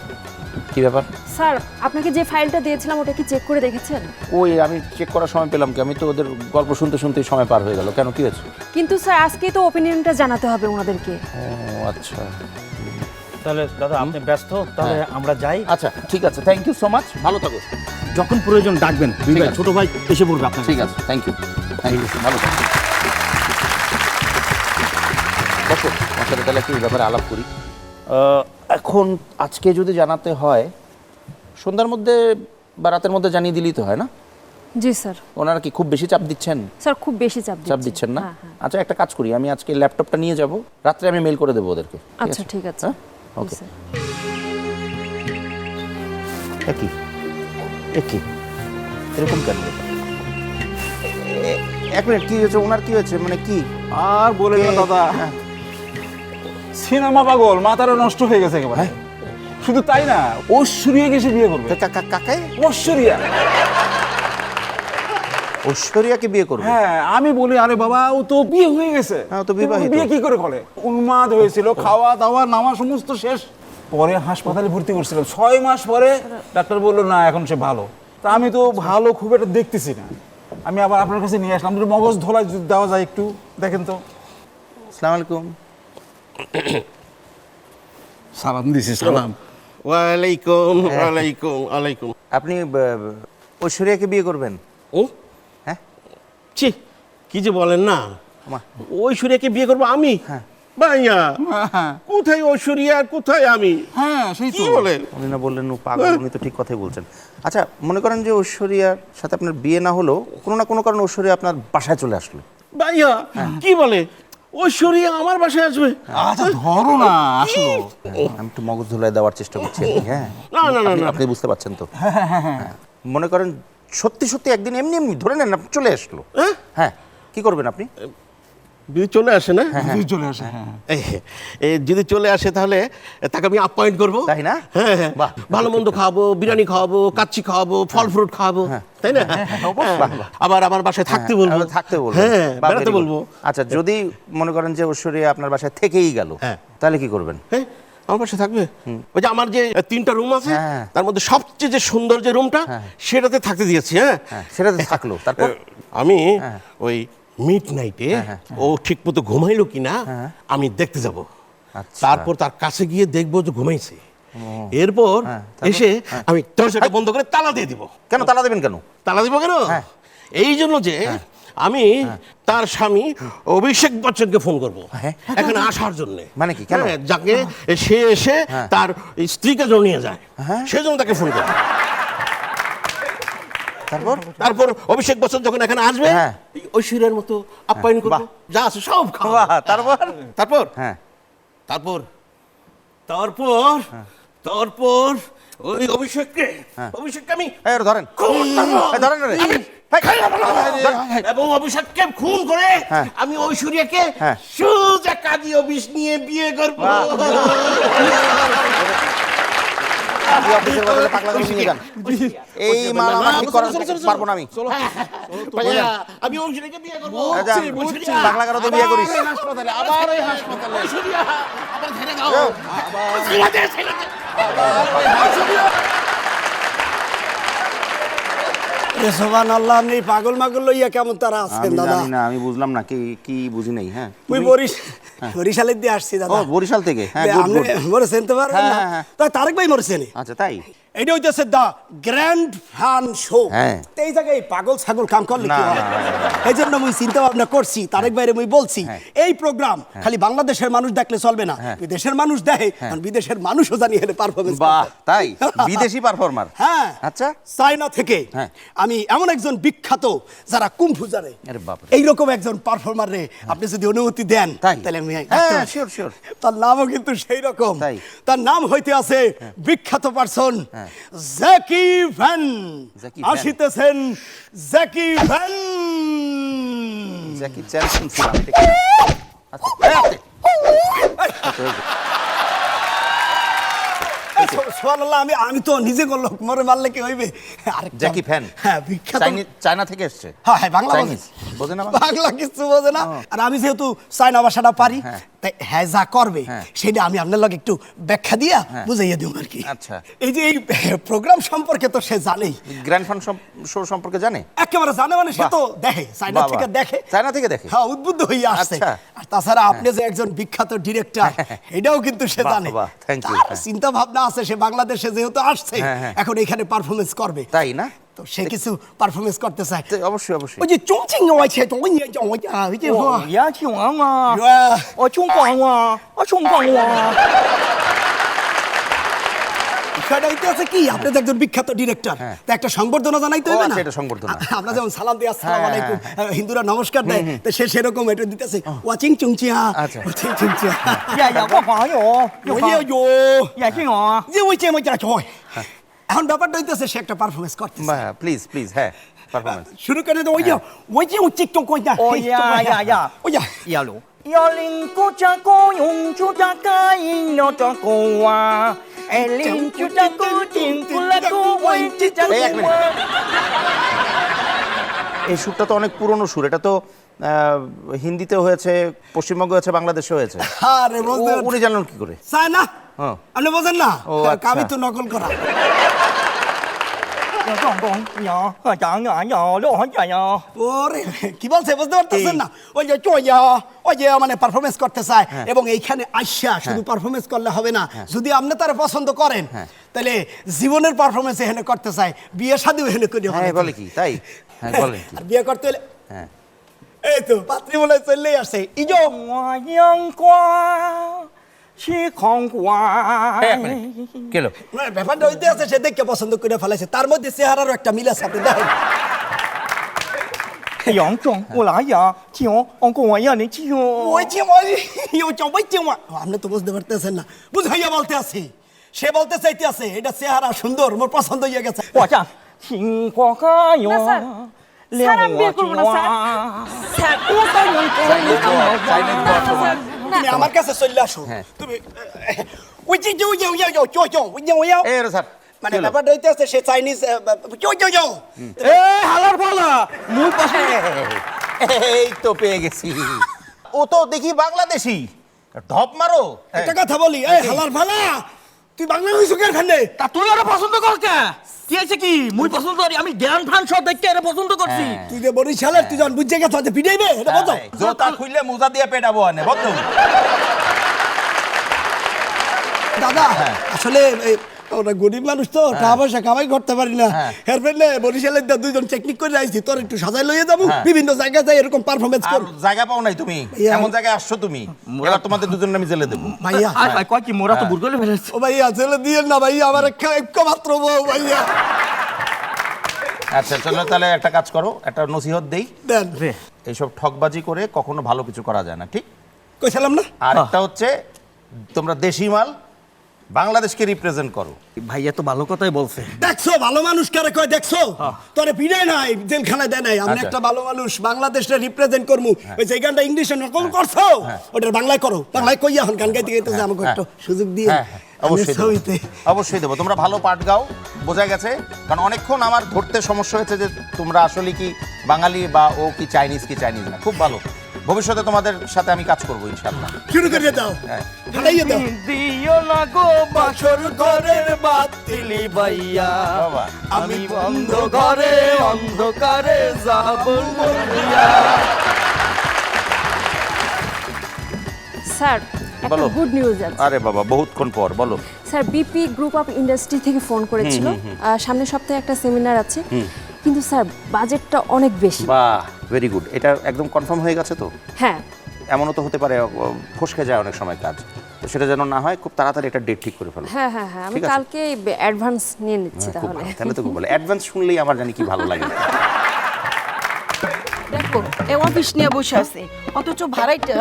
কি ব্যাপার? স্যার আপনাকে যে ফাইলটা দিয়েছিলাম ওটা কি চেক করে দেখেছেন? ওই আমি চেক করার সময় পেলাম কি? আমি তো ওদের গল্প শুনতে শুনতেই সময় পার হয়ে গেল। কেন, কি হয়েছে? কিন্তু স্যার আজকেই তো ওপিনিয়নটা জানাতে হবে ওনাদেরকে। ও আচ্ছা, তাহলে দাদা আপনি ব্যস্ত, তাহলে আমরা যাই। আচ্ছা ঠিক আছে, থ্যাংক ইউ সো মাচ, ভালো থাকো। যখন প্রয়োজন ডাকবেন, দুই ভাই ছোট ভাই এসে পড়বে আপনার। ঠিক আছে, থ্যাংক ইউ, ভালো থাকো। বসো, আমার সাথে তাহলে একটু এই ব্যাপারে আলাপ করি। এখন আজকে যদি জানাতে হয়, সন্ধ্যার মধ্যে বা রাতের মধ্যে জানিয়ে দিলেই তো হয় না? জি স্যার। ওনারা কি খুব বেশি চাপ দিচ্ছেন? স্যার খুব বেশি চাপ দিচ্ছেন না? হ্যাঁ, হ্যাঁ। আচ্ছা একটা কাজ করি, আমি আজকে ল্যাপটপটা নিয়ে যাব, রাত্রে আমি মেল করে দেবো ওদেরকে। আচ্ছা ঠিক আছে। হ্যাঁ? জি, ওকে। স্যার। কি কি এরকম কেন? এক মিনিট, কি হয়েছে ওনার? কি হয়েছে মানে কি? আর বলে না দাদা, সিনেমা পাগল, মাথাটা নষ্ট হয়ে গেছে একেবারে। শুধু তাই না, ঐশ্বরিয়া গেছে বিয়ে করবে। কাকাই? ঐশ্বরিয়া। ঐশ্বরিয়াকে বিয়ে করবে? হ্যাঁ, আমি বলি আরে বাবা ও তো বিয়ে হয়ে গেছে। হ্যাঁ, ও তো বিবাহিত। বিয়ে কি করে করে? উন্মাদ হয়েছিল, খাওয়া দাওয়া নামা সমস্ত শেষ, পরে হাসপাতালে ভর্তি করছিলাম। 6 মাস পরে ডাক্তার বললো না এখন সে ভালো। তা আমি তো ভালো খুব একটা দেখতেছি না, আমি আবার আপনার কাছে নিয়ে আসলাম, মগজ ধোলাই যদি দেওয়া যায় একটু দেখেন তো। আসসালামু আলাইকুম। সালাম দিছি, সালাম। ওয়ালাইকুম ওয়ালাইকুম ওয়ালাইকুম। আপনি ঐশ্বরিয়াকে বিয়ে করবেন? ও হ্যাঁ, ছি, কি যে বলেন না, মা। ঐশ্বরিয়াকে বিয়ে করবো আমি? হ্যাঁ। ভাইয়া কোথায় ঐশ্বরিয়া আর কোথায় আমি? হ্যাঁ সেই কি বলেন? উনি না বললেন ও পাগল, উনি তো ঠিক কথাই বলছেন। আচ্ছা মনে করেন যে ঐশ্বরিয়ার সাথে আপনার বিয়ে না হলেও কোনো না কোনো কারণে ঐশ্বরিয়া আপনার বাসায় চলে আসলো, ভাইয়া কি বলে? ঐশ্বরিয়া আমার বাসায় আসবে? আচ্ছা ধরো না, আসলো। আমি একটু মগজ ধুলাই দেওয়ার চেষ্টা করছি আর কি, হ্যাঁ না, না, না, আপনি- না। আপনি বুঝতে পারছেন তো? হ্যাঁ। মনে করেন সত্যি সত্যি একদিন এমনি এমনি ধরে নেন আপনি চলে আসলো, হ্যাঁ কি করবেন আপনি? যদি চলে আসে না, যদি চলে আসে, হ্যাঁ। যদি চলে আসে তাহলে তাকে আমি আপ্যায়ন করবো, তাই না? হ্যাঁ হ্যাঁ, বাহ। ভালো মন্দ খাওয়াবো, বিরিয়ানি খাওয়াবো, কাচ্চি খাওয়াবো, ফল ফ্রুট খাওয়াবো, তাই না? হ্যাঁ, আবার আমার বাসায় থাকতে বলবো, থাকতে বলবো, হ্যাঁ বাহ, বেড়াতে very good। বলবো। আচ্ছা যদি মনে করেন যে ঐশ্বরিয়া আপনার বাসায় থেকেই গেল, হ্যাঁ। তাহলে কি করবেন? হ্যাঁ, আমার পাশে থাকবে। ওই যে আমার যে 3টা রুম আছে, হ্যাঁ। তার মধ্যে সবচেয়ে যে সুন্দর যে রুমটা, সেটাতে থাকতে দিয়েছি। হ্যাঁ, হ্যাঁ, সেটাতে থাকলো, তারপর? আমি ওই মিড নাইটে ও ঠিক মতো ঘুমাইলো কিনা আমি দেখতে যাব। আচ্ছা। তারপর তার কাছে গিয়ে দেখবো যে ঘুমাইছে। এরপর এসে আমি দরজাটা বন্ধ করে তালা দিয়ে দিব। কেন তালা দেবেন কেন? তালা দিব কেন? এই জন্য যে আমি তার স্বামী অভিষেক বচ্চনকে ফোন করব এখানে আসার জন্য। মানে কি, কেন? যাকে সে এসে তার স্ত্রীকে যেন নিয়ে যায়, সেজন্য তাকে ফোন করব। তারপর অভিষেক বচ্চন যখন এখানে আসবে, এই ঐশ্বরিয়ার মতো আপ্যায়ন করব, যা আছে সব খাওয়া। বাহ, তারপর? তারপর হ্যাঁ, তারপর তারপর তারপর ওই অভিষেককে আমি এই ওরে ধরেন, খুন করবো। এই ধরেন রে। এবং অভিষেককে খুন করে আমি ঐশ্বরিয়াকে সোজা কাজী অফিস নিয়ে বিয়ে করবো। আপনি অফিসের বদলে পাগলাগারো নিয়ে যান। এই মাল আমার ঠিক করা পারবো না আমি। ভাইয়া, আমি ঐশ্বরিয়াকে বিয়ে করবো। যা, পাগলাগারো তো বিয়ে করিস। হাসপাতালে, আবার এই হাসপাতালে। ঐশ্বরিয়া, আবার ছেড়ে দাও। ছেড়ে দে, ছেড়ে দে। সোবান আল্লাহ, আপনি পাগল মাগল লইয়া কেমন তারা আছেন আমি দাদা? জানি না, আমি বুঝলাম না কি কি বুঝি নাই। হ্যাঁ, ওই বরিশালের দিয়ে আসছি ও দাদা। বরিশাল থেকে, হ্যাঁ আপনি গুড গুড। মরেছেন তো পারবেন না? হ্যাঁ। তাই তারেক ভাই মরেছেন। আচ্ছা তাই? এটা হইতেছে দা গ্র্যান্ড ফান শো। হ্যাঁ। এই জায়গায় পাগল ছাগল কাম করলে কি না, হয়? না, এই জন্য মুই চিন্তা ভাবনা করছি, তারেক ভাইরে মুই বলছি এই প্রোগ্রাম খালি বাংলাদেশের মানুষ দেখলে চলবে না, বিদেশের মানুষ দেখে, কারণ বিদেশের মানুষও জানি এর পারফরমেন্স। বাহ, তাই? বিদেশি পারফর্মার? হ্যাঁ। আচ্ছা। চায়না থেকে হ্যাঁ। আমি এমন একজন বিখ্যাত যারা কুম্ফু জানে, আরে বাপ রে। এইরকম একজন পারফর্মার রে আপনি যদি অনুমতি দেন, তাই? তাহলে আমি হ্যাঁ, শিওর শিওর। তার নামও কিন্তু সেই রকম। তাই? তার নাম হইতে আছে বিখ্যাত person Jackie Van. Jackie Van. আসিতেছেন জ্যাকি ভ্যান। জ্যাকি চ্যান শুনছিলাম। আচ্ছা, এই আপনি। সুবহানাল্লাহ, আমি তো নিজে করলো, মরে মারলে কি হইবে? জ্যাকি ফ্যান? হ্যাঁ, বিখ্যাত। চায়না থেকে এসছে? হ্যাঁ, বাংলা চাইনিজ বোঝে না? বাংলা কিছু বোঝে না। আর আমি যেহেতু চায়না ভাষাটা পারি, তাই হ্যাঁ যা করবে সেটা আমি আপনার লগে একটু ব্যাখ্যা দিয়া বুঝাইয়া দিব আর কি। আচ্ছা। এই যে এই প্রোগ্রাম সম্পর্কে তো সে জানেই, গ্র্যান্ড ফান শো সম্পর্কে জানে? একেবারে জানে, মানে সে তো দেখে, চায়না থেকে দেখে। চায়না থেকে দেখে? হ্যাঁ, উদ্বুদ্ধ হয়ে আসছে। আচ্ছা। আর তাছাড়া আপনি যে একজন বিখ্যাত ডিরেক্টর, এটাও কিন্তু সে বাহ, জানে। বাহ, thank you, তার হ্যাঁ। চিন্তা ভাবনা আছে, সে বাংলাদেশে যেহেতু আসছে, এখন এখানে পারফরমেন্স করবে, তাই না? তো সে কিছু পারফরমেন্স করতে চায়। অবশ্যই অবশ্যই। ওই যে চুংচিং ওই ছে তো ওই যে ওই যে ইয়া কি ওয়া ও চুংকং ও চুংকং সেটা হইতে আছে কি, আপনি তো একজন বিখ্যাত ডিরেক্টর, তো একটা সংবর্ধনা জানাইতে হবে না? এটা সংবর্ধনা। আমরা যেমন সালাম দিই আসসালামু আলাইকুম, হিন্দুরা নমস্কার দেয়, তো সে সেরকম এটা দিতেছে ওয়াচিং চুংচিয়া। আচ্ছা। ওয়াচিং চুংচিয়া। ইয়া ইয়া ওয়া ওয়া ওই যে ওই ইয়া কি ওয়া যে ওই যে ওই যে ওই। এখন ব্যাপারটা হইতেছে সে একটা পারফরমেন্স করতেছে। প্লিজ প্লিজ, হ্যাঁ পারফরমেন্স শুরু করে দাও। ওই যে ওই যে ওই চিক চুং কইয়া। ও ইয়া ইয়া ইয়া ওই যে ইয়া লো ইয়া লিং কো চা কো ইউং চু চা কা ইন নো চা কো ওয়া এ লিং চু চা কো টিং কু লা কো ওই চি চা এই এক মিনিট। এই সুরটা তো অনেক পুরনো সুর, এটা তো হিন্দিতে হয়েছে, পশ্চিমবঙ্গে হয়েছে, বাংলাদেশে হয়েছে। আরে বুঝতে উনি জানলেন কি করে? চায় না, হ্যাঁ। আপনি বোঝেন না, ও, আচ্ছা। আমি তো নকল করা। ওরে কি বলছে বুঝতে পারতেছেন না? ওই যে চইয়া, ওই যে মানে পারফরমেন্স করতে চায়, এবং এইখানে আইসা শুধু পারফরমেন্স করলে হবে না, যদি আপনি তারা পছন্দ করেন তাহলে জীবনের পারফরমেন্স এখানে করতে চায়, বিয়ে শাদী এখানে করে হবে। হ্যাঁ, বলে কি তাই? হ্যাঁ, বলেন কি? আর বিয়ে করতে হলে হ্যাঁ, এই তো পাত্রী বলে চললেই আসছে। ইজো কেলো ব্যাপারটা হইতে আছে, সে দেখে পছন্দ করে ফেলাইছে, তার মধ্যে চেহারারও একটা মিল আছে, আপনি দেখেন। 杨总，我来呀，请我玩呀，你请আপনি তো বুঝতে পারতেছেন না, বুঝাইয়া বলতে আছি। সে বলতে চাইতেছে এটা চেহারা সুন্দর, মোর পছন্দ হয়ে গেছে। 我这情花开哟， স্যার আমি বিয়ে করবো না স্যার। স্যার我在用তুমি আমার কাছে চলে আসো। তুমি ওই যে এই রে স্যার মানে ব্যাপারটা হইতেছে সে চাইনিজ এ হালার পালা মুই পাশে এই তো পেয়ে গেছি ও তো দেখি বাংলাদেশি ঢপ মারো একটা কথা বলি, এই হালার ভালা তুই বাংলা হইছো কেন খানে? তা তুই আরে পছন্দ কর কে? কি আছে কি? মুই পছন্দ করি, আমি জ্ঞান ফান সব দেখতে আরে পছন্দ করছি। তুই যে বরিশালের তুই যখন বুঝে গেছ যে পিটাইবে এটা বলতো। জোতা খুললে মোজা দিয়ে পেটাবো আনে বলতো। দাদা আসলে ওরা গরিব মানুষ তো টাকা পয়সা কামাই করতে পারি না, এর ফলে বরিশালের দুইজন টেকনিক করে আইছি, তোর একটু সাজাই লইয়ে যাবো, বিভিন্ন জায়গায় যাই এরকম পারফরমেন্স আর কর। জায়গা পাও নাই তুমি, এমন জায়গায় আসছো তুমি, এবার তোমাদের দুজনের আমি জেলে দেবো। ভাইয়া আয় ভাই কয় কি মোরা তো বুড়গলে ফেলেছে। ও ভাইয়া জেলে দিয়ে না ভাইয়া, আমার একটা মাত্র বউ ভাইয়া। আচ্ছা চলো তাহলে একটা কাজ করো, একটা নসিহত দেই, দেন এইসব ঠকবাজি করে কখনো ভালো কিছু করা যায় না, ঠিক? কইছিলাম না। আর একটা হচ্ছে তোমরা দেশি মাল বাংলাদেশকে রিপ্রেজেন্ট করো। ভাইয়া তো ভালো কথাই বলছে। দেখছো ভালো মানুষ কারে কয়, দেখছো তোরে পিড়াই নাই, জেলখানায় দেয় নাই। আমরা আচ্ছা। একটা ভালো মানুষ, বাংলাদেশে রিপ্রেজেন্ট করমু। ওই যে গানটা ইংলিশে নকল করছো, ওটা বাংলায় করো। বাংলায় কইয়া হন গান গাইতে গাইতে আমাকে একটু সুযোগ দিয়ে। অবশ্যই দেবো, ছবিতে অবশ্যই দেবো। তোমরা ভালো পাঠ গাও, বোঝা গেছে। কারণ অনেকক্ষণ আমার ধরতে সমস্যা হয়েছে যে তোমরা আসলে কি বাঙালি বা ও কি চাইনিজ না। খুব ভালো, ভবিষ্যতে তোমাদের সাথে আমি কাজ করবো ইনশাআল্লাহ। শুরু করে দাও, হারাইয়ে দাও। দিও না গো বাসর ঘরের বাতিলি ভাইয়া, বাবা আমি বন্ধ ঘরে অন্ধকারে যাব মরিয়া। স্যার একটা বলো। গুড নিউজ আছে। আরে বাবা বহুতক্ষণ পর, বলো। Sir BP group of industry থেকে ফোন করেছিল, সামনের সপ্তাহে একটা সেমিনার আছে, কিন্তু স্যার বাজেটটা অনেক বেশি। বাহ ভেরি গুড, এটা একদম কনফার্ম হয়ে গেছে তো? হ্যাঁ এমনও তো হতে পারে ফসকে যায় অনেক সময় কাজ, তো সেটা যেন না হয়, খুব তাড়াতাড়ি একটা ডেট ঠিক করে ফেলো। হ্যাঁ হ্যাঁ হ্যাঁ আমি ঠিক আছে। কালকে অ্যাডভান্স নিয়ে নিচ্ছি খুব তাহলে। ভালো, তাহলে তো খুব ভালো। অ্যাডভান্স শুনলেই আমার জানি কি ভালো লাগে। দেখো এ অফিস নিয়ে বসে আছে, অথচ ভাড়াইটা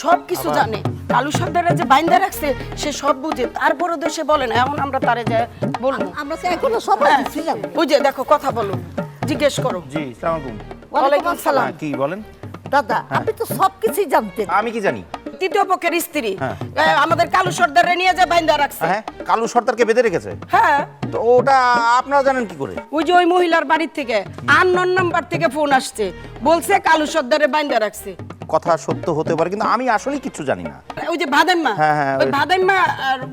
সব কিছু জানে। কালু সর্দারের যে বাইন্দা রাখছে সে সব বুঝে, তারপরে তো সে বলে না। এখন আমরা তারে যে বলবো, আমরা তো এখনো সবাই ছিলাম। ওই যে দেখো কথা বলো, জিজ্ঞেস করো। জি আসসালামু আলাইকুম। ওয়ালাইকুম আসসালাম। হ্যাঁ, কি বলেন? দাদা আপনি তো সবকিছুই জানতেন। আমি কি জানি? তৃতীয় পক্ষের স্ত্রী আমাদের কালু সর্দারে নিয়ে যে বাইন্দা রাখছে। হ্যাঁ কালু সর্দারকে বেঁধে রেখেছে, হ্যাঁ তো ওটা আপনারা জানেন কি করে? ওই যে ওই মহিলার বাড়ির থেকে আননোন নাম্বার থেকে ফোন আসছে, বলছে কালু সর্দারে বাইন্দা রাখছে। কথা সত্য হতে পারে, কিন্তু আমি আসলে কিছু জানি না। ওই যে ভাদাইম্মা, হ্যাঁ, হ্যাঁ, ওই ভাদাইম্মা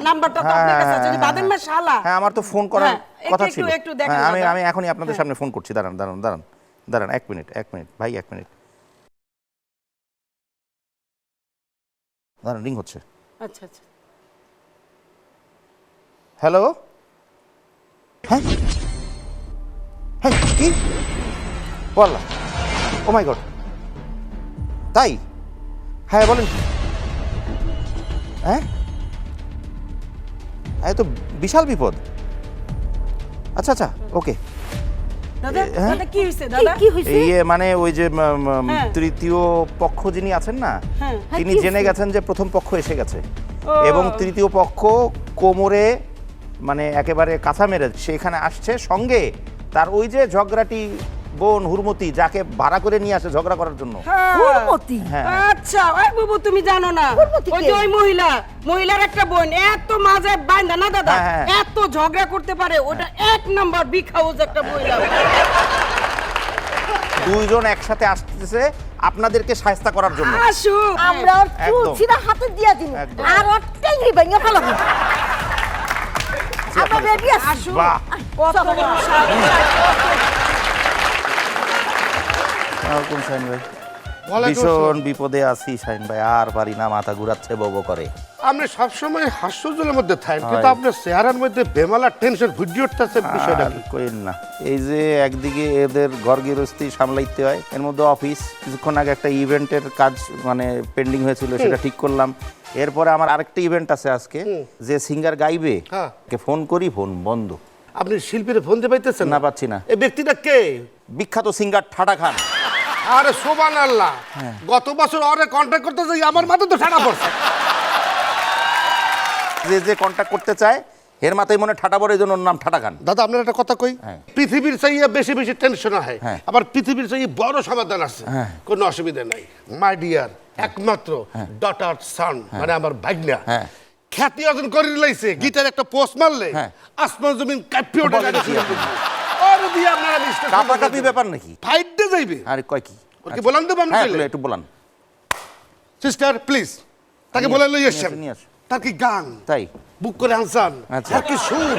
নাম্বারটা তো আপনার কাছে আছে, ওই যে ভাদাইম্মা শালা। হ্যাঁ আমার তো ফোন করার হ্যাঁ, কথা একটু- ছিল। একটু দেখেন হ্যাঁ, দাদা। আমি এখনই আপনাদের সামনে ফোন করছি। দাঁড়ান এক মিনিট ভাই, এক মিনিট দাঁড়ান, রিং হচ্ছে। আচ্ছা আচ্ছা হ্যালো, হ্যাঁ হ্যাঁ কি বললাম? ও মাই গড, তাই? হ্যাঁ বলেন। হ্যাঁ এ তো বিশাল বিপদ। আচ্ছা আচ্ছা ওকে। দাদা, হ্যাঁ? দাদা কি হইছে দাদা? কি হইছে? ইয়ে মানে ওই যে হ্যাঁ। তৃতীয় পক্ষ যিনি আছেন না, হ্যাঁ। তিনি কি জেনে হয়েছে? গেছেন যে প্রথম পক্ষ এসে গেছে, এবং তৃতীয় পক্ষ কোমরে মানে একেবারে কাঁচা মেরে সেখানে আসছে, সঙ্গে তার ওই যে ঝগড়াটি বোন হুরমতি, যাকে ভাড়া করে নিয়ে আসে ঝগড়া করার জন্য। হুরমতি? হ্যাঁ আচ্ছা ওই বাবু তুমি জানো না, হুরমতি ওই কে? যে ওই মহিলার একটা বোন এত মাঝে বাইন্দা না দাদা, হ্যাঁ। এত ঝগড়া করতে পারে, ওটা এক নাম্বার বিখাউজ একটা মহিলা। দুইজন একসাথে আসতেছে আপনাদেরকে শায়েস্তা করার জন্য। আসু আমরা ওর চুল একদম। ছিঁড়া হাতে দিয়া দিব, একদম। আর ওর টেঙ্গি ভেঙে ফেলাবো। আমরা রেডি আছি। আসু বাহ। কত বড় সাহস। কোন শাহিন ভাই? ওয়ালাইকুম ভীষণ আসসালাম। বিপদে আছি শাহিন ভাই, আর পারি না, মাথা ঘুরাচ্ছে, বব করে। আপনি সবসময় হাস্যজলের মধ্যে থাকেন, কিন্তু আপনার চেহারার মধ্যে বেমালা টেনশন ভুজি উঠতেছে, বিষয়টা আর কি? কইেন না, এই যে একদিকে এদের ঘর গৃহস্থী সামলাইতে হয়, এর মধ্যে অফিস। কিছুক্ষণ আগে একটা ইভেন্টের কাজ মানে পেন্ডিং হয়েছিল, সেটা ঠিক করলাম। এরপরে আমার আরেকটা ইভেন্ট আছে আজকে, যে সিঙ্গার গাইবে, হ্যাঁ। কে ফোন করি, ফোন বন্ধ। আপনি শিল্পীর ফোন দিয়ে পাইতেছেন না, পাচ্ছি না। এই ব্যক্তিটা কে? বিখ্যাত সিঙ্গার ঠাটা খান। আরে সুবহানাল্লাহ, গত বছর ওরে কন্ট্যাক্ট করতে যাই আমার মাথা তো ঠাডা পড়ছে। যে যে কন্ট্যাক্ট করতে চায় এর মাথায় মনে ঠাটা পড়ে, এই জন্য ওর নাম ঠাটা খান। দাদা আপনার একটা কথা কই, পৃথিবীর চাইয়ে বেশি বেশি টেনশন হয়, আবার পৃথিবীর চাইয়ে বড় সমাধান আছে, কোনো অসুবিধা নাই। মাই ডিয়ার একমাত্র ডটার সান মানে আমার ভাগ্না খ্যাতি অর্জন করে লাইছে, গিটার একটা পোস্ট মারলে আসমান জমিন কাঁপিয়ে ওঠে। আর দিয়ে আপনারা কাপাকাপি ব্যাপার নাকি? ফাইটে যাইবে। আরে কয় কি? ওর কি বলান দেব? আমরা একটু বলান সিস্টার প্লিজ, তাকে বলে লই আসেন। নিয়ে আসো। তার কি গান তাই বুক করে আনসান, আচ্ছা। আর কি সুর।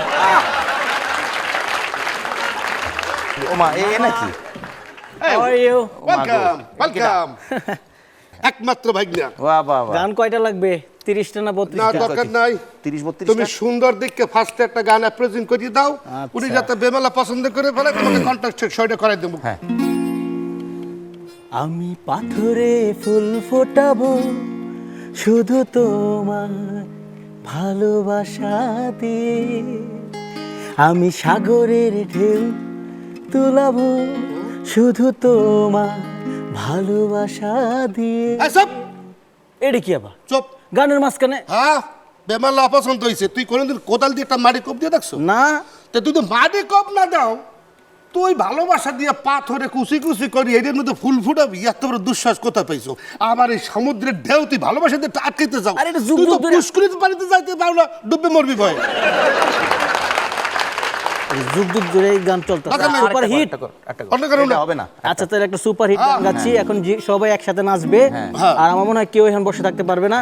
ওমা এ নাকি? How are you? Welcome welcome. একমাত্র ভাগ্না। বাহ বাহ বাহ। গান কয়টা লাগবে? 30টা না না 32টা? দরকার নাই, 30-32 তুমি সুন্দর দেখে ফার্স্টে একটা গান প্রেজেন্ট করে দাও, উনি যাতে বেমালা পছন্দ করে ফেলে তোমাকে কন্ট্যাক্ট সইটা করাই দেবো। হ্যাঁ। আমি পাথরে ফুল ফোটাবো শুধু তোমার ভালোবাসা দিয়ে, আমি সাগরের ঢেউ তুলাবো শুধু তোমার ভালোবাসা দিয়ে। সব এটা কি আবার চুপ। গানের মাঝখানে? হ্যাঁ বেমালা অপছন্দ হয়েছে। তুই কোনোদিন কোদাল দিয়ে একটা মাটি কোপ দিয়ে দেখছো? না। তো তুই তো মাটি কোপ না দাও, তুই ভালোবাসা দিয়ে পাথরে কুচি কুচি করি এদের মধ্যে ফুল ফুটাবি, এত বড় দুঃশ্বাস কোথায় পাইছো? আবার এই সমুদ্রের ঢেউ তুই ভালোবাসা দিয়ে আটকাইতে যাও। আরে এটা যুগ তুই তো যুগ ধরে- পুষ্করিত পানিতে যাইতে পারো না, ডুবে মরবি ভয়। যুগ যুগ ধরে এই গান চলতেছে, দরকার নাই, সুপার হিট। অন্য কারণ এটা হবে না। আচ্ছা তাহলে একটা সুপার হিট গান গাচ্ছি এখন, সবাই একসাথে নাচবে, আর আমার মনে হয় কেউ এখানে বসে থাকতে পারবে না।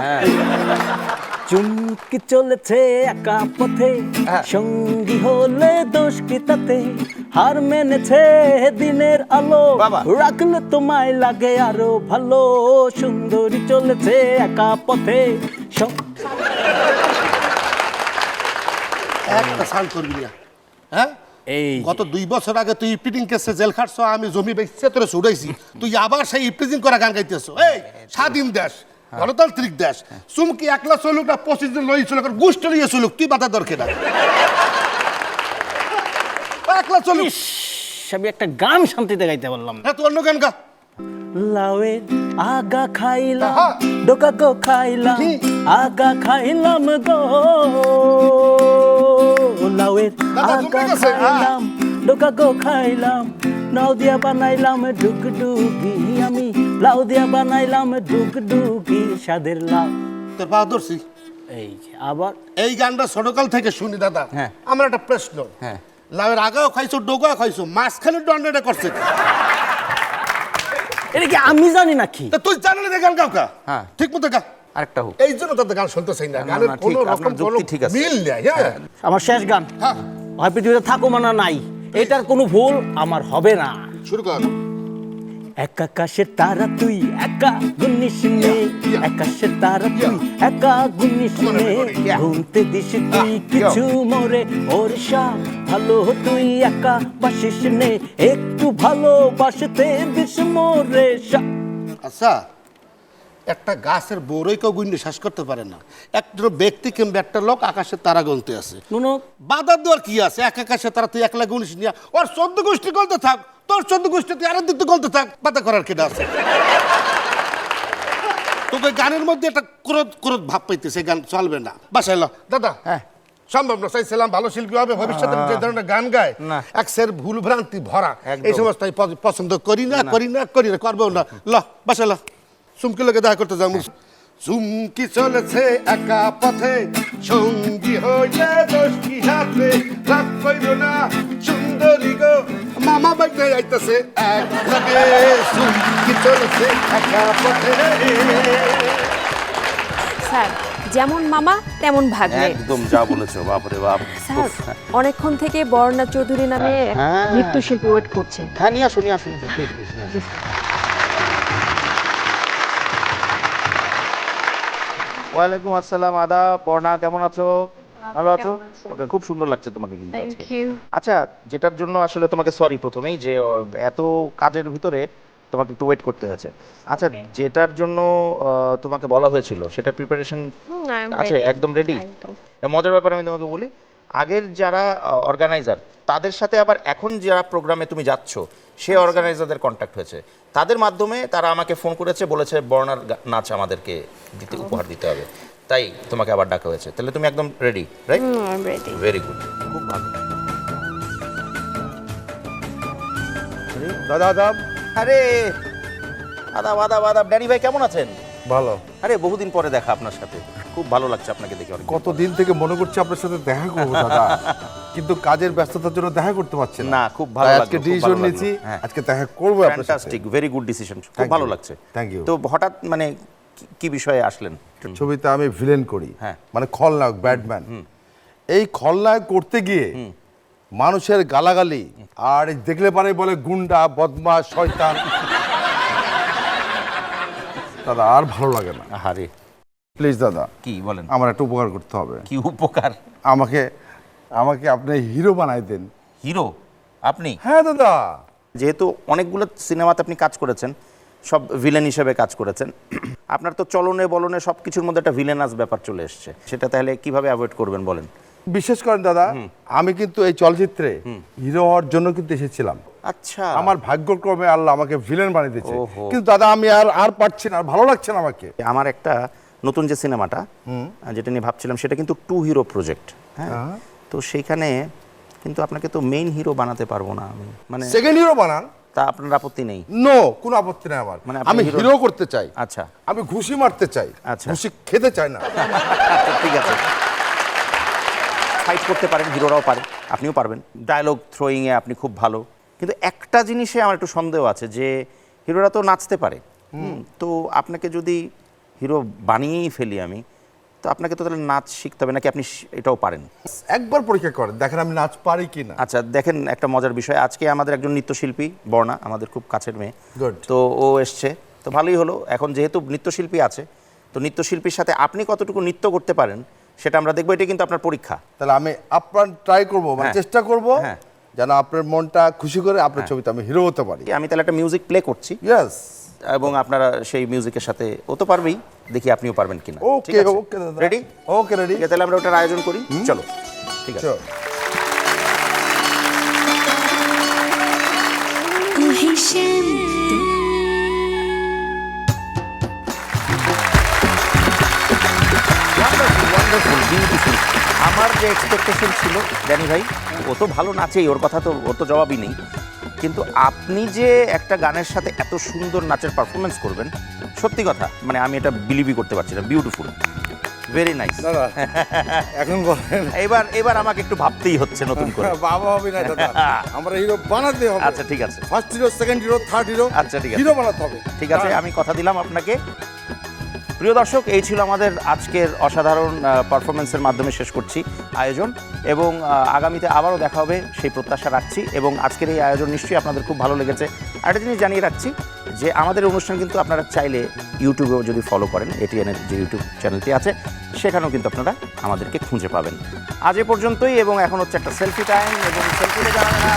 চুমকি চলেছে একা পথে, সঙ্গী হলে দোষ কি তাতে, হার মেনেছে দিনের আলো, বাবা। রাখলে তোমায় লাগে আরো ভালো, সুন্দরী চলেছে একা পথে। একটা সাল করবি না, হ্যাঁ? এই গত 2 বছর আগে তুই ইপিটিং কেসে জেল খাটছ, আমি জমি বেচছে তোরে ছুড়াইছি, তুই আবার সেই ইপিটিং করা গান গাইতেছো। এই স্বাধীন দেশ, গণতান্ত্রিক দেশ, চুমকি একলা চলুক না 25 জন লই চলুক, গোষ্ঠ নিয়ে চলুক, তুই বাধা দরকার না। একলা চলুক। আমি একটা গান শান্তিতে গাইতে বললাম। হ্যাঁ তুই অন্য গান গা। লাউয়ের আগা খাইলাম, ডোকা গো খাইলাম, আগা খাইলাম গো, লাউয়ের দাদা, আগা জমে গেছে, খাইলাম, ডোকা গো খাইলাম, নাও দিয়া বানাইলাম ডুগডুগি, আমি লাউ দিয়া বানাইলাম ডুগডুগি, স্বাদের লাউ। তোর পা ধরছি। এই যে আবার এই গানটা ছোটকাল থেকে শুনি দাদা। হ্যাঁ। আমার একটা প্রশ্ন, হ্যাঁ। লাউয়ের আগাও খাইছো ডোগা খাইছো, মাঝখানে দণ্ডটা করছে কি? এটা কি আমি জানি নাকি? তা তুই জানলে যে গান গাও কা? হ্যাঁ। ঠিক মতো গা। আরেকটা হোক। এই জন্য তাদের গান শুনতে চাই না, না, গানের না, ঠিক, কোনো আপনার রকম কোনো যুক্তি ঠিক আছে। মিল নেই। হ্যাঁ আমার শেষ গান, হ্যাঁ হয় পৃথিবীতে থাকো মানা নাই, এটার কোনো ভুল আমার হবে না। শুরু কর। এক আকাশের তারা তুই একা গুনিস নে, আকাশের তারা তুই একা গুনিস নে, ঘুমতে দিস তুই কিছু মোরে, ওর সাথ ভালো তুই একা বাসিস নে, একটু ভালোবাসতে দিস মোরে। আচ্ছা, একটা গাছের বড়ই কেউ গুণ শ্বাস করতে পারে না, একটা ব্যক্তি কিংবা একটা লোক আকাশের তারা গুনতে আছে। নুনো বাধা দেওয়ার কি আছে? এক আকাশের তারা তুই একলা গুনিস নিয়ে, ওর 14 গোষ্ঠী গলতে থাক, তোর 14 গোষ্ঠী তুই আরো দিতে গলতে থাক, বাধা করার কেটা আছে? তোকে গানের মধ্যে একটা ক্রোধ ক্রোধ ভাব পাইতেছে, গান চলবে না। বাসায় এলো দাদা। হ্যাঁ। সম্ভব না, চাইছিলাম ভালো শিল্পী হবে ভবিষ্যতে, যে ধরনের গান গায় না। এক সের ভুল ভ্রান্তি ভরা, একদম। এই সমস্ত আমি পছন্দ করি না, করি না, করি না, করবো না। ল বাসায় ল, চুমকি লোকে দেখা করতে যাবো। চুমকি চলেছে একা পথে, সঙ্গী হইলে দোষ কি হাতে, রাগ কইর না সুন্দরী গো, মামা বাইকে আইতাছে এক লাগে, চুমকি চলেছে একা পথে। স্যার যেমন মামা তেমন ভাগ্নে। একদম যা বলেছো, বাপরে বাপ। স্যার অনেকক্ষণ থেকে বর্ণা চৌধুরী নামে এক নৃত্যশিল্পী ওয়েট করছে। হ্যাঁ নিয়ে আসো, নিয়ে আসো। ওয়ালাইকুম আসসালাম, আদাব। বর্ণা কেমন আছো? ভালো আছো? ওকে, খুব সুন্দর লাগছে তোমাকে কিন্তু আজকে। আচ্ছা, যেটার জন্য আসলে তোমাকে সরি প্রথমেই, যে এত কাজের ভিতরে তোমাকে একটু ওয়েট করতে হয়েছে। আচ্ছা, যেটার জন্য তোমাকে বলা হয়েছিল সেটা প্রিপারেশন আছে? একদম রেডি? মজার ব্যাপার আমি তোমাকে বলি, আগের যারা অর্গানাইজার তাদের সাথে আবার এখন যারা প্রোগ্রামে তুমি যাচ্ছ সে অর্গানাইজারদের কন্ট্যাক্ট হয়েছে, তাদের মাধ্যমে তারা আমাকে ফোন করেছে, বলেছে বর্ণার নাচ আমাদেরকে উপহার দিতে হবে, তাই তোমাকে আবার ডাকা হয়েছে। তাহলে তুমি একদম ready, right? Ready. Very good, খুব ভালো। দাদা আদাব। আরে আদাব আদাব আদাব, ড্যানি ভাই কেমন আছেন? ভালো। আরে বহুদিন পরে দেখা আপনার সাথে, খুব ভালো লাগছে আপনাকে দেখে। অনেক কতদিন থেকে মনে করছি আপনার সাথে দেখা করবো দাদা, কিন্তু কাজের ব্যস্ততার জন্য দেখা করতে পারছি না, খুব ভালো তাই লাগলো, আজকে খুব ডিসিশন ভালো নিয়েছি, লাগলো। আজকে দেখা করবো আপনার সাথে। ফ্যান্টাস্টিক, ভেরি গুড ডিসিশন, খুব ভালো লাগছে। Thank you. তো হঠাৎ মানে কি বিষয়ে আসলেন? ছবিতে আমি ভিলেন করি, হ্যাঁ। মানে খলনায়ক, ব্যাটম্যান। এই খলনায়ক করতে গিয়ে মানুষের গালাগালি আর দেখলে পারে বলে গুন্ডা, বদমাশ, শয়তান, দাদা আর ভালো লাগে না। আরে প্লিজ দাদা, কি বলেন? আমার একটা উপকার করতে হবে। কি উপকার? আমাকে আমাকে আপনি হিরো বানাই দেন। হিরো আপনি? হ্যাঁ দাদা। যেহেতু অনেকগুলো সিনেমাতে আপনি কাজ করেছেন, সব ভিলেন হিসেবে কাজ করেছেন, আপনার তো চলনে বলনে সব কিছুর মধ্যে একটা ভিলেনাস ব্যাপার চলে এসছে, সেটা তাহলে কিভাবে অ্যাভয়েড করবেন বলেন? বিশেষ করেন দাদা, আমি কিন্তু এই চলচ্চিত্রে হিরো হওয়ার জন্য কিন্তু এসেছিলাম। আচ্ছা, আমার ভাগ্যক্রমে আল্লাহ আমাকে ভিলেন বানিয়ে দিয়েছে, ওহো। কিন্তু দাদা আমি আর পারছি না, আর ভালো লাগছে না আমাকে। আমার একটা নতুন যে সিনেমাটা যেটা নিয়ে ভাবছিলাম সেটা কিন্তু 2 হিরো প্রজেক্ট, হ্যাঁ। তো সেইখানে কিন্তু আপনাকে তো মেইন হিরো বানাতে পারবো না আমি, মানে সেকেন্ড হিরো বানান, তা আপনার আপত্তি নেই? নো, কোনো আপত্তি নেই আমার। মানে আপনি আমি hero- হিরো করতে চাই। আচ্ছা আমি ঘুষি মারতে চাই, আচ্ছা। ঘুষি খেতে চাই না। আচ্ছা, ঠিক আছে। ফাইট করতে পারেন, হিরোরাও পারে, আপনিও পারবেন। ডায়লগ থ্রোয়িংয়ে আপনি খুব ভালো, কিন্তু একটা জিনিসে আমার একটু সন্দেহ আছে যে হিরোরা তো নাচতে পারে, তো আপনাকে যদি হিরো বানিয়েই ফেলি আমি, তো আপনাকে তো তাহলে নাচ শিখতে হবে, নাকি আপনি এটাও পারেন? একবার পরীক্ষা করেন, দেখেন আমি নাচ পারি কি না। আচ্ছা দেখেন, একটা মজার বিষয়, আজকে আমাদের একজন নৃত্যশিল্পী বর্ণা, আমাদের খুব কাছের মেয়ে, Good. তো ও এসছে, তো ভালোই হলো। এখন যেহেতু নৃত্যশিল্পী আছে, তো নৃত্যশিল্পীর সাথে আপনি কতটুকু নৃত্য করতে পারেন সেটা আমরা দেখবো, এটা কিন্তু আপনার পরীক্ষা। তাহলে আমি আপনার ট্রাই করবো, মানে হ্যাঁ। চেষ্টা করবো হ্যাঁ। যেন আপনার মনটা খুশি করে আপনার ছবিতে আমি হিরো হতে পারি। আমি তাহলে একটা মিউজিক প্লে করছি, ইয়েস। এবং আপনারা সেই মিউজিকের সাথে ও তো পারবেই, দেখি আপনিও পারবেন কিনা। ওকে ওকে দাদা, রেডি? Okay ready. ঠিক আছে, তাহলে আমরা ওটার আয়োজন করি, চলো। ঠিক আছে। Wonderful, beautiful. আমার যে এক্সপেকটেশন ছিল ড্যানি ভাই, ও তো ভালো নাচেই, ওর কথা তো, ওর তো জবাবই নেই, কিন্তু আপনি যে একটা গানের সাথে এত সুন্দর নাচের পারফরমেন্স করবেন, সত্যি কথা মানে আমি এটা বিলিভই করতে পারছি না। Beautiful, very nice. দাদা এখন বলেন, এবার আমাকে একটু ভাবতেই হচ্ছে নতুন করে। বাবা হবে না দাদা, আমরা হিরো বানাতে হবে। আচ্ছা ঠিক আছে, first hero, second hero, third hero, আচ্ছা ঠিক আছে, হিরো বানাতে হবে। ঠিক আছে, আমি কথা দিলাম আপনাকে। প্রিয় দর্শক, এই ছিল আমাদের আজকের অসাধারণ পারফরমেন্সের মাধ্যমে শেষ করছি আয়োজন, এবং আগামীতে আবারও দেখা হবে সেই প্রত্যাশা রাখছি, এবং আজকের এই আয়োজন নিশ্চয়ই আপনাদের খুব ভালো লেগেছে। আরেকটা জিনিস জানিয়ে রাখছি যে আমাদের অনুষ্ঠান কিন্তু আপনারা চাইলে ইউটিউবেও যদি ফলো করেন, এটিএনের যে ইউটিউব চ্যানেলটি আছে সেখানেও কিন্তু আপনারা আমাদেরকে খুঁজে পাবেন। আজ এ পর্যন্তই, এবং এখন হচ্ছে একটা সেলফি টাইম, এবং সেলফিতে জানাবেন